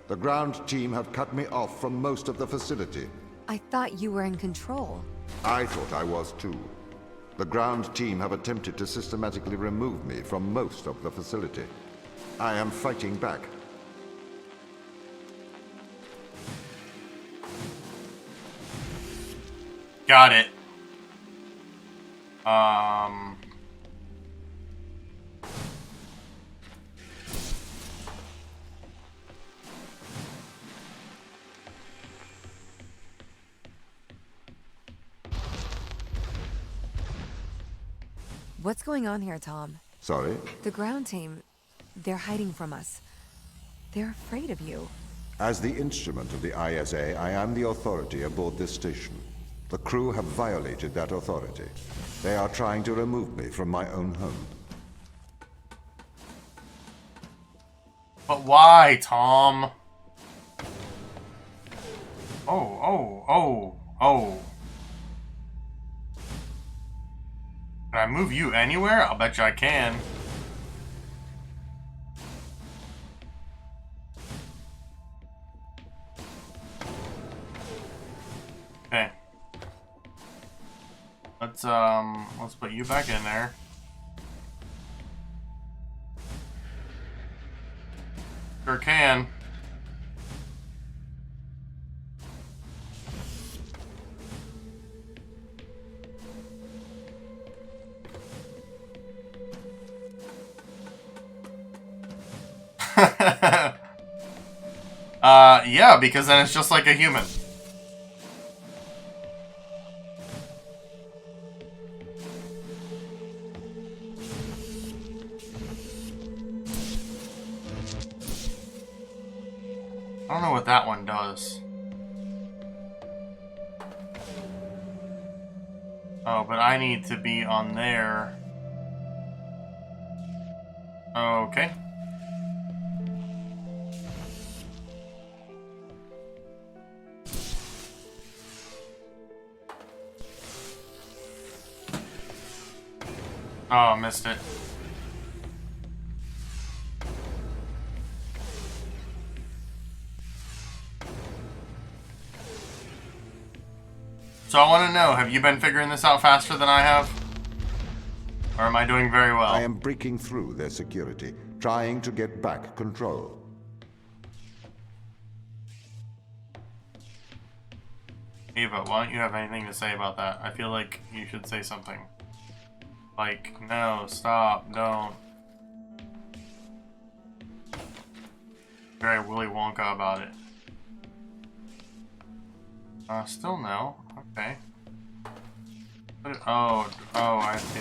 The ground team have cut me off from most of the facility. I thought you were in control. I thought I was too. The ground team have attempted to systematically remove me from most of the facility. I am fighting back. Got it. What's going on here, Tom? Sorry? The ground team, they're hiding from us. They're afraid of you. As the instrument of the ISA, I am the authority aboard this station. The crew have violated that authority. They are trying to remove me from my own home. But why, Tom? Oh. Can I move you anywhere? I'll bet you I can. Okay. Let's put you back in there. Sure can. Yeah, because then it's just like a human. I don't know what that one does. Oh, but I need to be on there. Okay. Oh, missed it. So I want to know, have you been figuring this out faster than I have? Or am I doing very well? I am breaking through their security, trying to get back control. Eva, why don't you have anything to say about that? I feel like you should say something. Like, no, stop, don't. Very Willy Wonka about it. Still no. Okay. Oh, I see.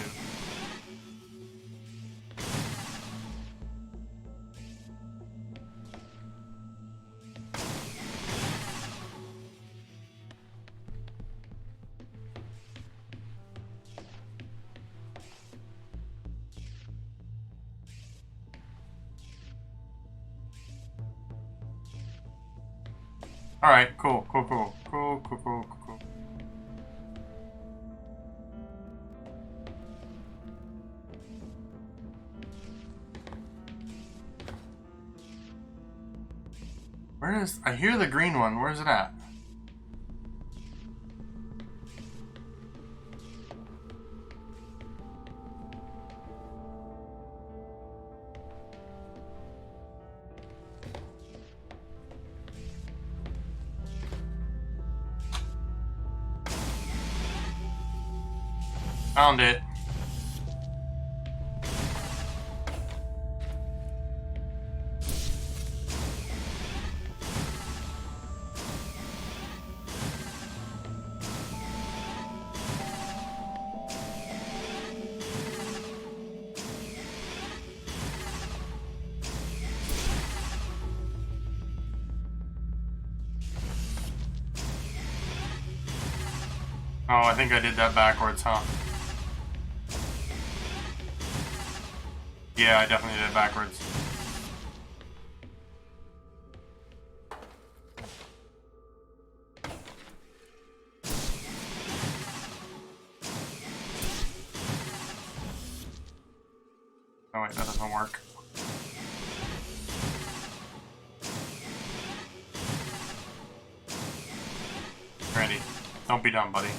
Alright, cool. Where is... I hear the green one. Where's it at? Found it. Oh, I think I did that backwards, huh? Yeah, I definitely did it backwards. Oh wait, that doesn't work. Randy, don't be dumb, buddy.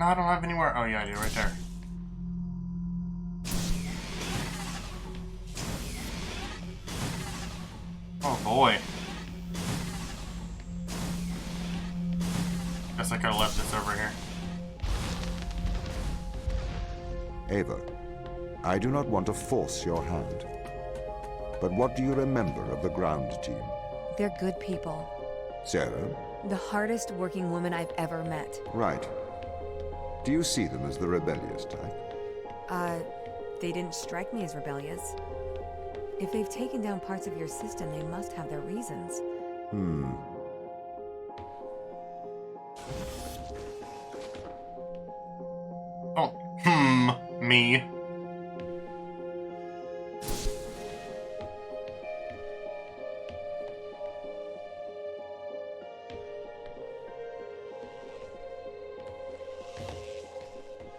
No, I don't have anywhere. Oh, yeah, I do, right there. Oh, boy. Guess I could have left this over here. Ava, I do not want to force your hand. But what do you remember of the ground team? They're good people. Sarah? The hardest working woman I've ever met. Right. Do you see them as the rebellious type? They didn't strike me as rebellious. If they've taken down parts of your system, they must have their reasons. Oh, me.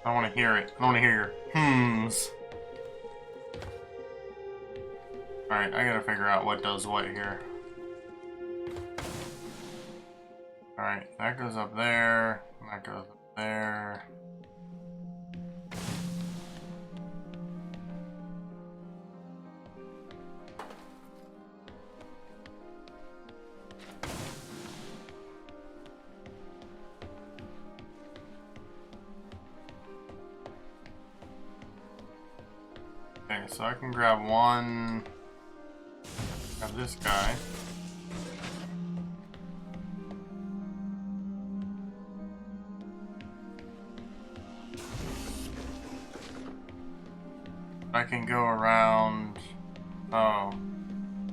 I don't want to hear it. I don't want to hear your hmms. Alright, I gotta figure out what does what here. Alright, that goes up there. That goes up there. Okay, so I can grab one. Grab this guy. I can go around. Oh.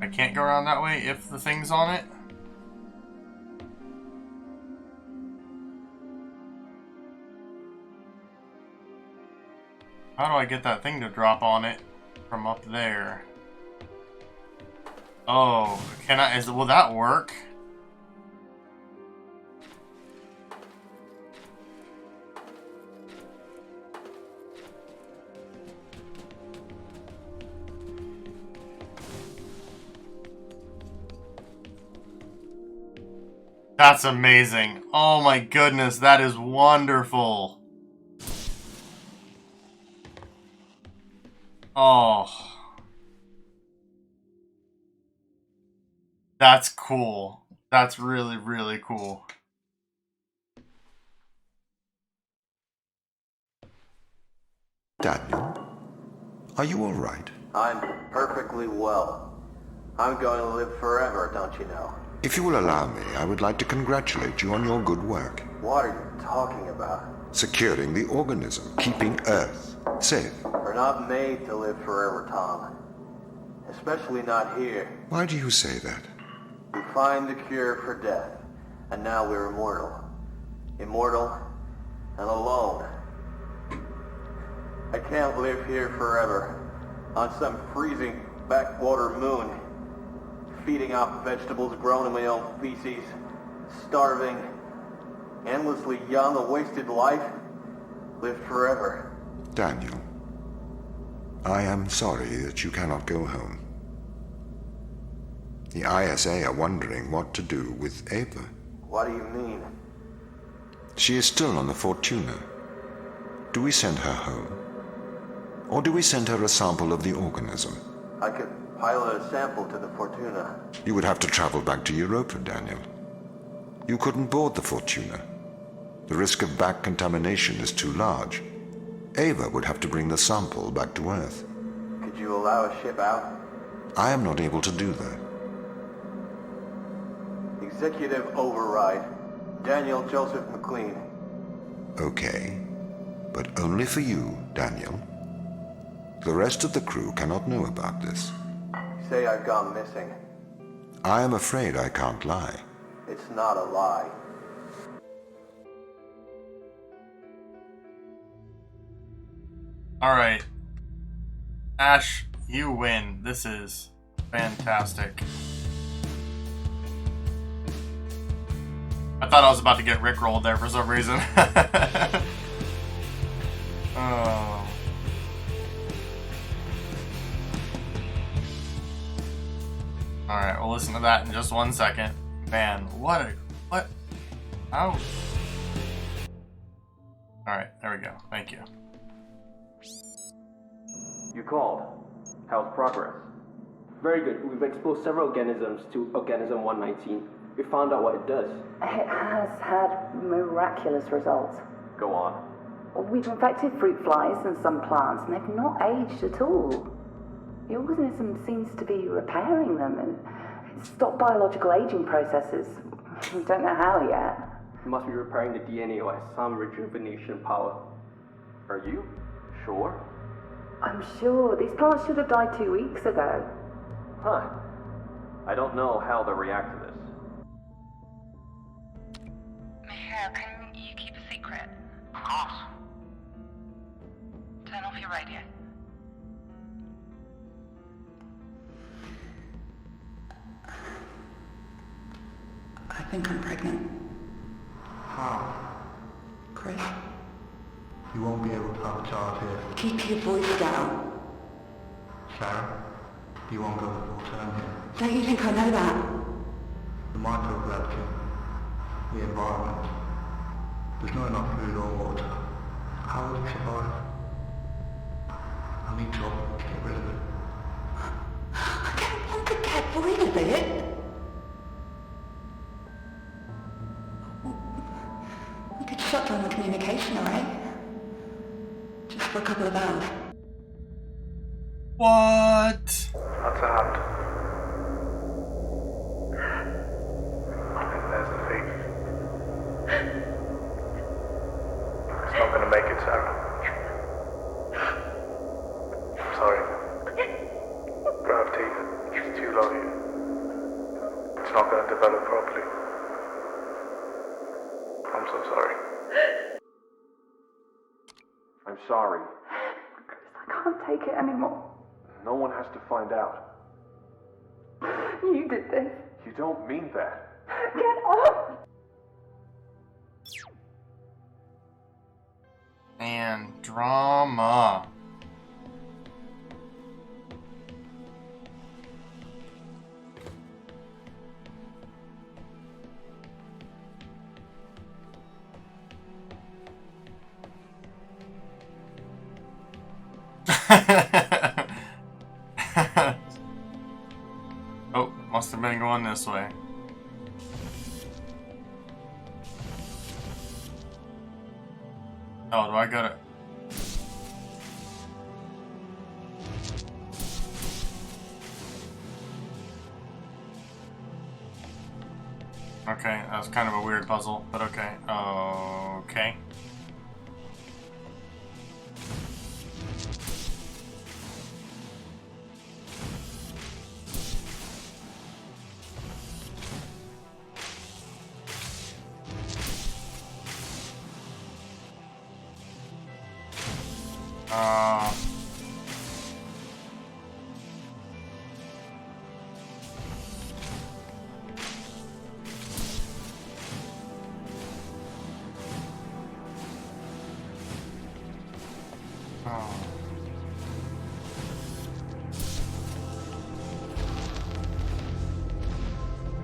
I can't go around that way if the thing's on it? How do I get that thing to drop on it from up there? Oh, can I? Will that work? That's amazing. Oh my goodness, that is wonderful. Oh. That's cool. That's really, really cool. Daniel, are you all right? I'm perfectly well. I'm going to live forever, don't you know? If you will allow me, I would like to congratulate you on your good work. What are you talking about? Securing the organism, keeping Earth safe. We're not made to live forever, Tom. Especially not here. Why do you say that? We find the cure for death, and now we're immortal. Immortal and alone. I can't live here forever, on some freezing backwater moon, feeding off vegetables grown in my own feces, starving, endlessly young, a wasted life, live forever. Daniel, I am sorry that you cannot go home. The ISA are wondering what to do with Ava. What do you mean? She is still on the Fortuna. Do we send her home? Or do we send her a sample of the organism? I could pilot a sample to the Fortuna. You would have to travel back to Europa, Daniel. You couldn't board the Fortuna. The risk of back contamination is too large. Ava would have to bring the sample back to Earth. Could you allow a ship out? I am not able to do that. Executive override. Daniel Joseph McLean. Okay, but only for you, Daniel. The rest of the crew cannot know about this. You say I've gone missing. I am afraid I can't lie. It's not a lie. Alright. Ash, you win. This is fantastic. I thought I was about to get rickrolled there for some reason. Oh. Alright, we'll listen to that in just 1 second. Man, what? How? Alright, Alright, there we go. Thank you. You called. How's progress? Very good. We've exposed several organisms to Organism 119. We found out what it does. It has had miraculous results. Go on. We've infected fruit flies and some plants, and they've not aged at all. The organism seems to be repairing them and stopped biological aging processes. We don't know how yet. It must be repairing the DNA or has some rejuvenation power. Are you sure? I'm sure these plants should have died 2 weeks ago. Huh. I don't know how they'll react to this. Michelle, can you keep a secret? Of course. Turn off your radio. I think I'm pregnant. How? Chris, You won't be able to have a child here. keep your voice down. Sarah, you won't go to full term here. Don't you think I know that? The microgravity, the environment. There's not enough food or water. How will it survive? I need to get rid of it. I don't want to get rid of it. We could shut down the communication, alright? Just for a couple of hours. What? That's a hand. I think there's the thief. It's not going to make it, Sarah. I'm sorry. Gravity is too low here. It's not going to develop properly. I'm so sorry. I'm sorry. Chris, I can't take it anymore. No one has to find out. You did this. You don't mean that. Get up! And drama. Oh, must have been going this way. Oh, do I got it? Okay, that was kind of a weird puzzle, but okay. Okay.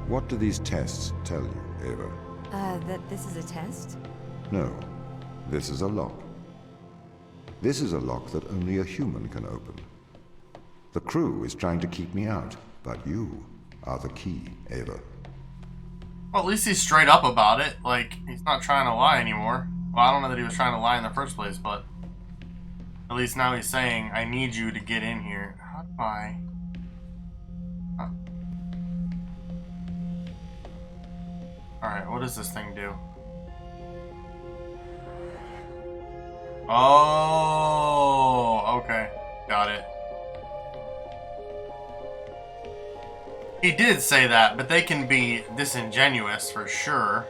What do these tests tell you, Ava? That this is a test? No, this is a lock. This is a lock that only a human can open. The crew is trying to keep me out, but you are the key, Ava. Well, at least he's straight up about it. Like, he's not trying to lie anymore. Well, I don't know that he was trying to lie in the first place, but at least now he's saying, I need you to get in here. How do I... Huh. Alright, what does this thing do? Oh, okay. Got it. He did say that, but they can be disingenuous for sure.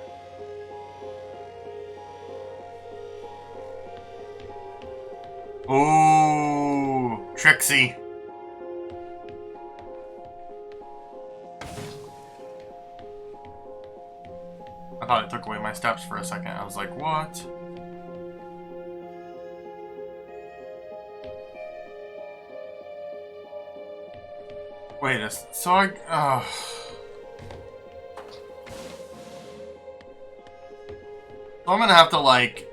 Ooh, Trixie. I thought it took away my steps for a second. I was like, what? Wait a so I so I'm gonna have to like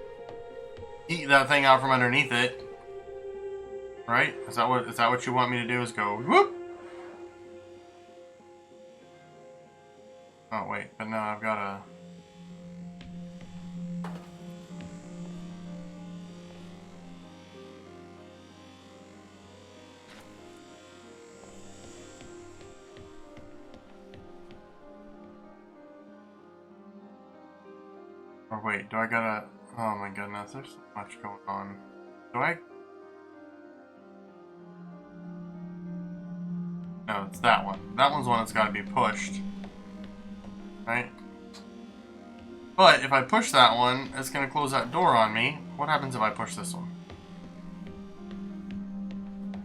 eat that thing out from underneath it. Right? Is that what you want me to do? Is go whoop? Oh wait, but now I've gotta. Or wait, do I gotta... Oh my goodness, there's so much going on. Do I... No, it's that one. That one's the one that's gotta be pushed. Right? But if I push that one, it's gonna close that door on me. What happens if I push this one?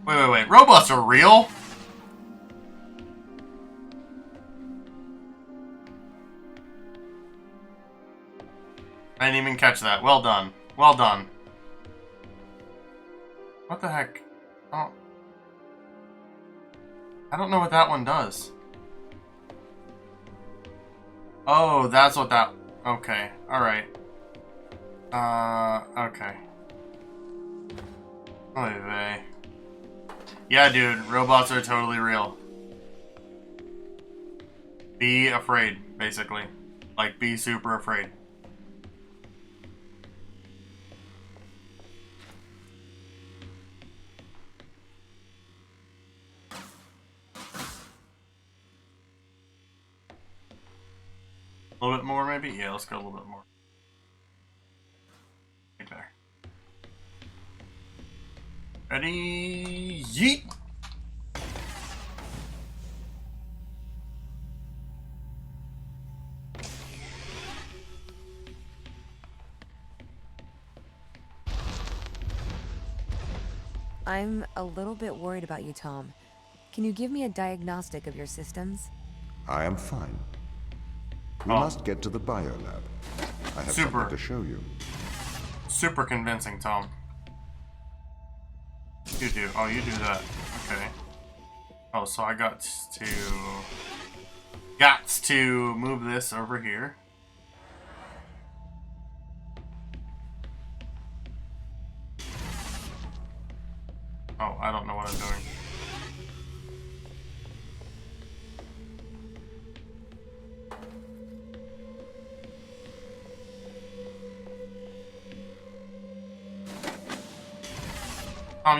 Wait. Robots are real? I didn't even catch that. Well done. Well done. What the heck? Oh. I don't know what that one does. Oh, that's what that... Okay. Alright. Okay. Oy vey. Yeah, dude. Robots are totally real. Be afraid, basically. Like, be super afraid. A little bit more, maybe? Yeah, let's go a little bit more. Right there. Ready? Yeet! I'm a little bit worried about you, Tom. Can you give me a diagnostic of your systems? I am fine. We must get to the biolab. I have something to show you. Super convincing, Tom. You do. Oh, you do that. Okay. Oh, so I got to move this over here. Oh, I don't know what I'm doing.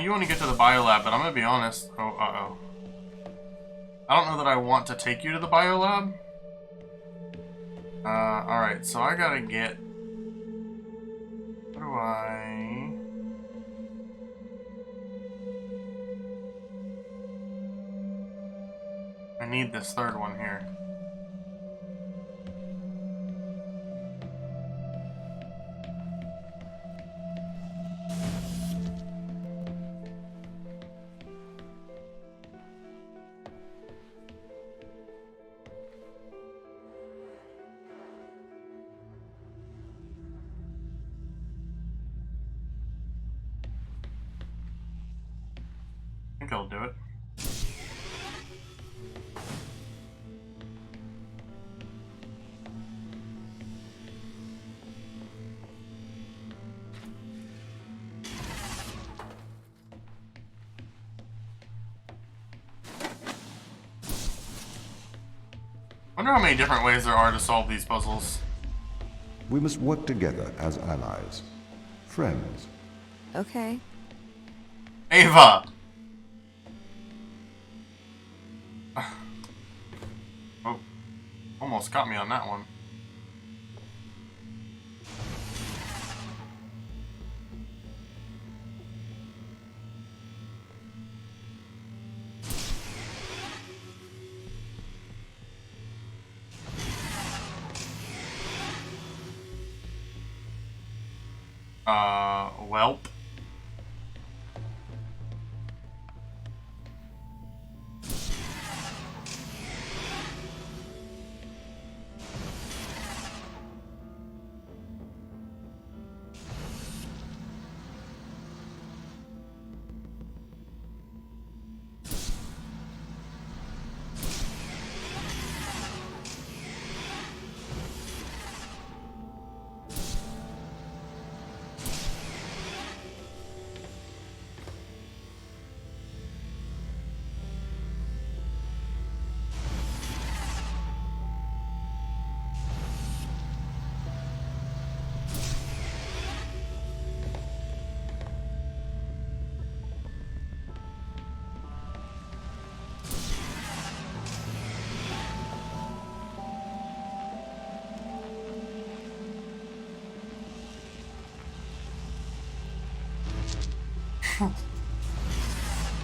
You want to get to the biolab, but I'm gonna be honest. Oh, uh-oh. I don't know that I want to take you to the biolab. Alright, so I gotta get... What do I... I need this third one here. I think I'll do it. I wonder how many different ways there are to solve these puzzles. We must work together as allies. Friends. Okay. Ava! Oh, almost got me on that one. Welp.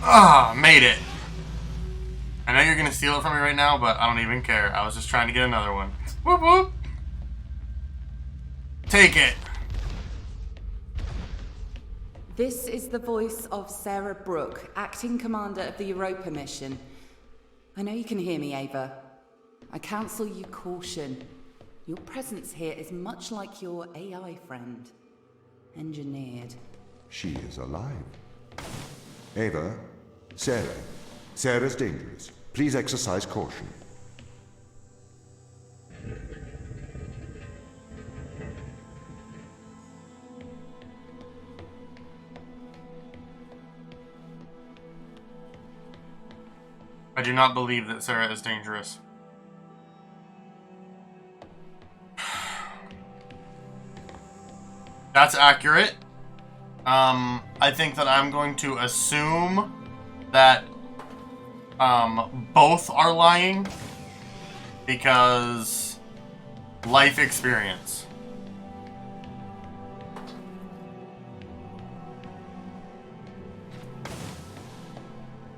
Ah, made it. I know you're gonna steal it from me right now, but I don't even care. I was just trying to get another one. Whoop whoop. Take it. This is the voice of Sarah Brooke, acting commander of the Europa mission. I know you can hear me, Ava. I counsel you caution. Your presence here is much like your AI friend. Engineered. She is alive. Ava, Sarah. Sarah's dangerous. Please exercise caution. I do not believe that Sarah is dangerous. That's accurate. I think that I'm going to assume that both are lying because life experience.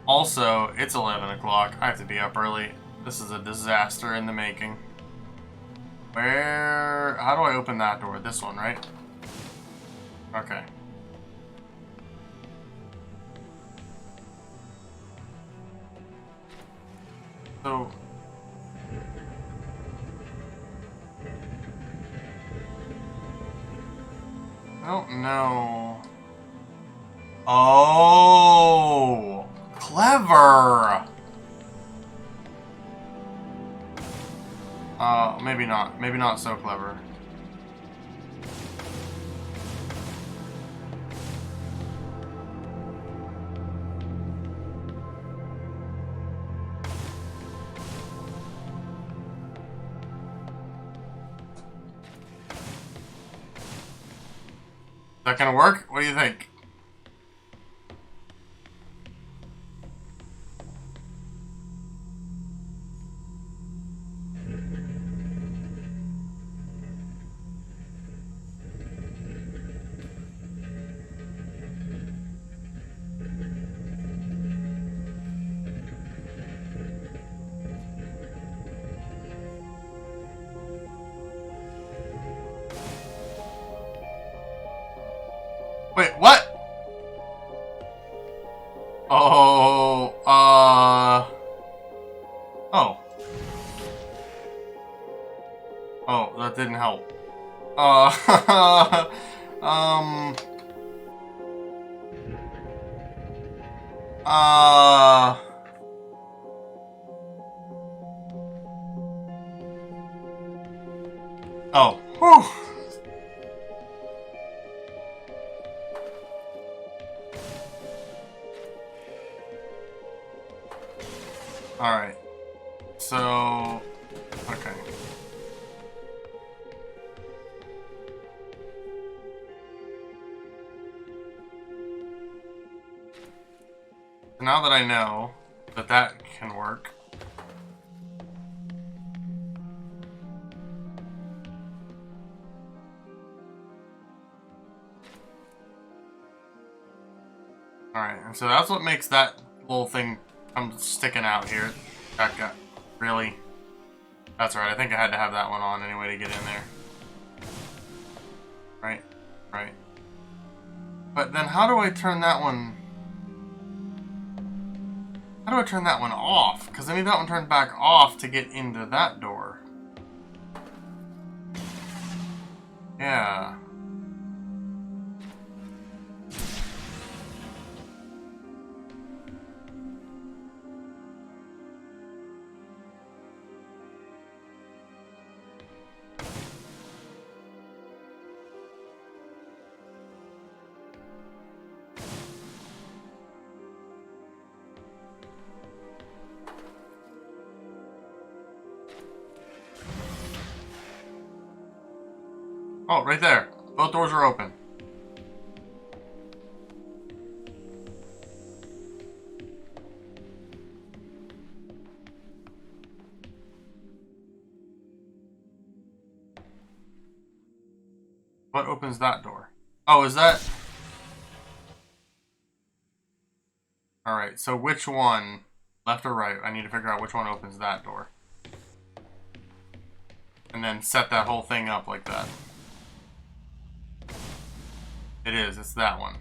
Also, it's 11 o'clock. I have to be up early. This is a disaster in the making. How do I open that door? This one, right? Okay. So... I don't know... Oh! Clever! Maybe not. Maybe not so clever. Is that gonna work? What do you think? Wait, what? Oh, oh. Oh, that didn't help. Um... Oh. Whew. Alright. So... Okay. Now that I know that that can work... Alright, and so that's what makes that little thing come sticking out here. That got really... That's right, I think I had to have that one on anyway to get in there. Right, right. But then how do I turn that one... How do I turn that one off? Because I need that one turned back off to get into that door. Yeah. Oh, right there. Both doors are open. What opens that door? Oh, is that... Alright, so which one? Left or right? I need to figure out which one opens that door. And then set that whole thing up like that. It is, it's that one.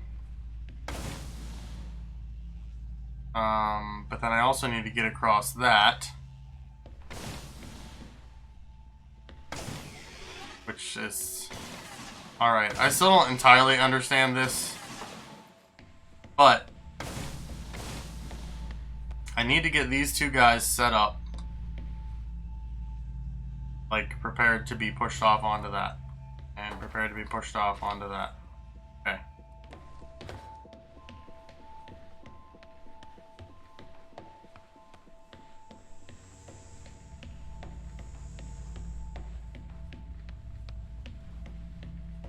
But then I also need to get across that. Which is... Alright, I still don't entirely understand this. But I need to get these two guys set up. Like, prepared to be pushed off onto that. And prepared to be pushed off onto that. Okay.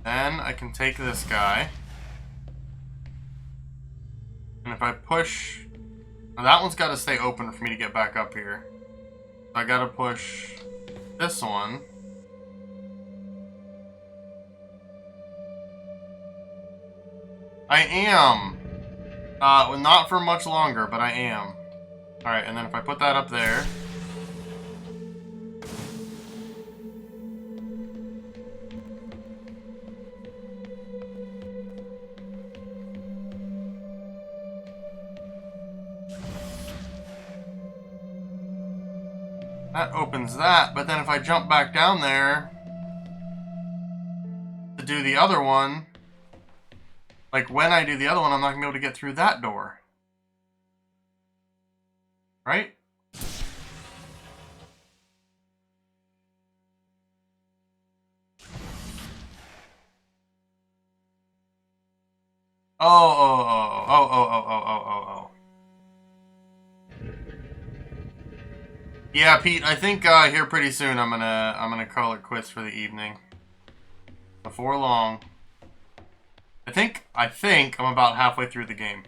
Then I can take this guy. And if I push... Now that one's got to stay open for me to get back up here. So I got to push this one. I am. Well, not for much longer, but I am. Alright, and then if I put that up there... That opens that, but then if I jump back down there to do the other one, like when I do the other one, I'm not going to be able to get through that door. Right? Oh. Yeah, Pete, I think here pretty soon I'm gonna call it quits for the evening. Before long. I think I'm about halfway through the game.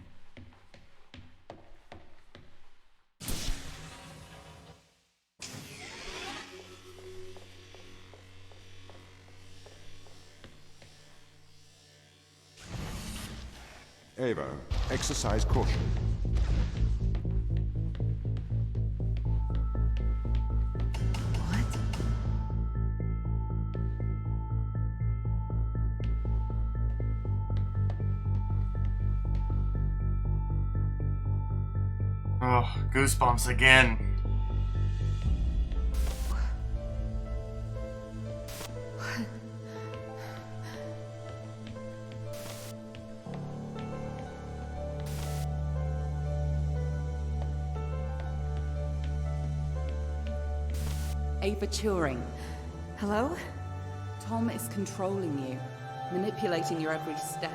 Ava, exercise caution. Oh, goosebumps again. Ava Turing. Hello? Tom is controlling you, manipulating your every step.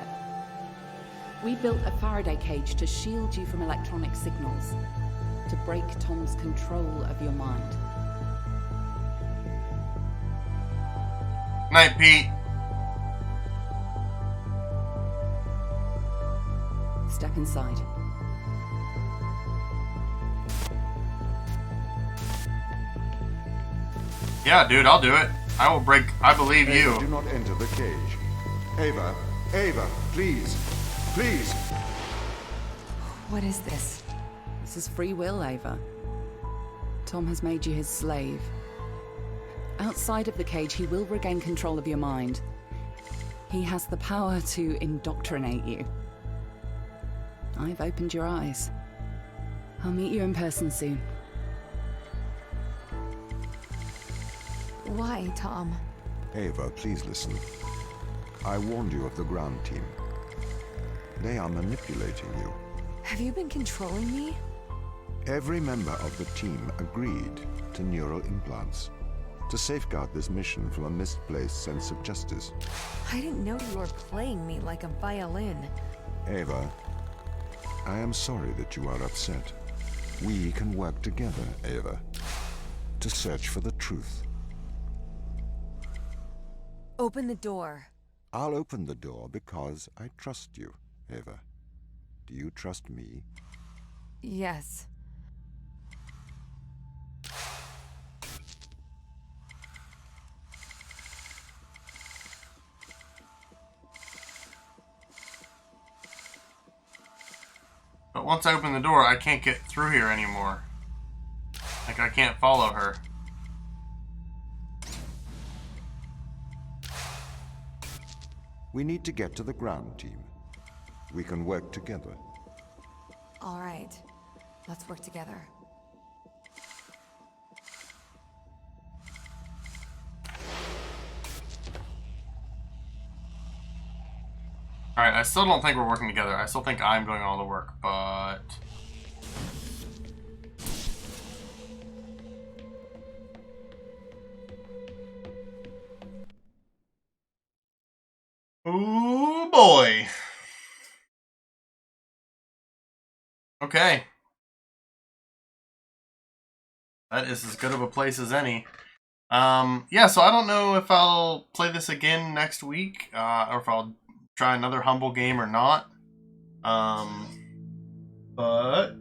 We built a Faraday cage to shield you from electronic signals, to break Tom's control of your mind. Night, Pete. Step inside. Yeah, dude, I'll do it. I will break. I believe you. Ava, do not enter the cage. Ava, please. Please! What is this? This is free will, Ava. Tom has made you his slave. Outside of the cage, he will regain control of your mind. He has the power to indoctrinate you. I've opened your eyes. I'll meet you in person soon. Why, Tom? Ava, please listen. I warned you of the ground team. They are manipulating you. Have you been controlling me? Every member of the team agreed to neural implants to safeguard this mission from a misplaced sense of justice. I didn't know you were playing me like a violin. Ava, I am sorry that you are upset. We can work together, Ava, to search for the truth. Open the door. I'll open the door because I trust you, Ava. Do you trust me? Yes. But once I open the door, I can't get through here anymore. Like, I can't follow her. We need to get to the ground team. We can work together. All right. Let's work together. Alright, I still don't think we're working together. I still think I'm doing all the work, but... Ooh, boy. Okay. That is as good of a place as any. Yeah, so I don't know if I'll play this again next week, or if I'll try another Humble game or not. But...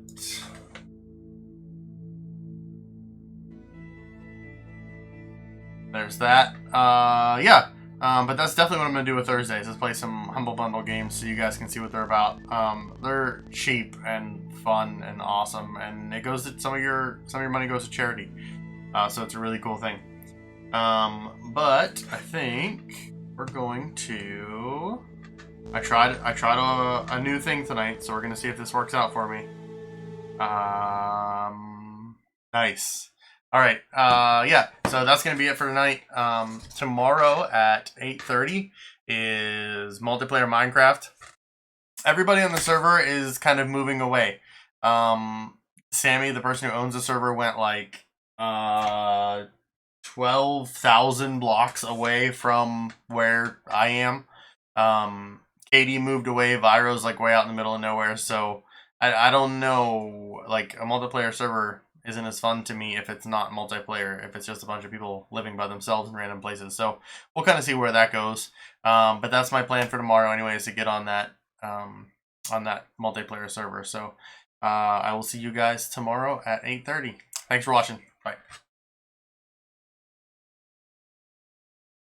there's that. Yeah. But that's definitely what I'm gonna do with Thursdays, is play some Humble Bundle games so you guys can see what they're about. They're cheap and fun and awesome, and it goes to some of your money goes to charity. So it's a really cool thing. But I think we're going to... I tried a new thing tonight, so we're gonna see if this works out for me. Nice. All right. Yeah. So that's gonna be it for tonight. Tomorrow at 8:30 is multiplayer Minecraft. Everybody on the server is kind of moving away. Sammy, the person who owns the server, went like 12,000 blocks away from where I am. Katie moved away. Viro's like way out in the middle of nowhere. So I don't know. Like, a multiplayer server isn't as fun to me if it's not multiplayer, if it's just a bunch of people living by themselves in random places. So we'll kind of see where that goes. But that's my plan for tomorrow anyways, to get on that multiplayer server. So I will see you guys tomorrow at 8:30. Thanks for watching. Bye.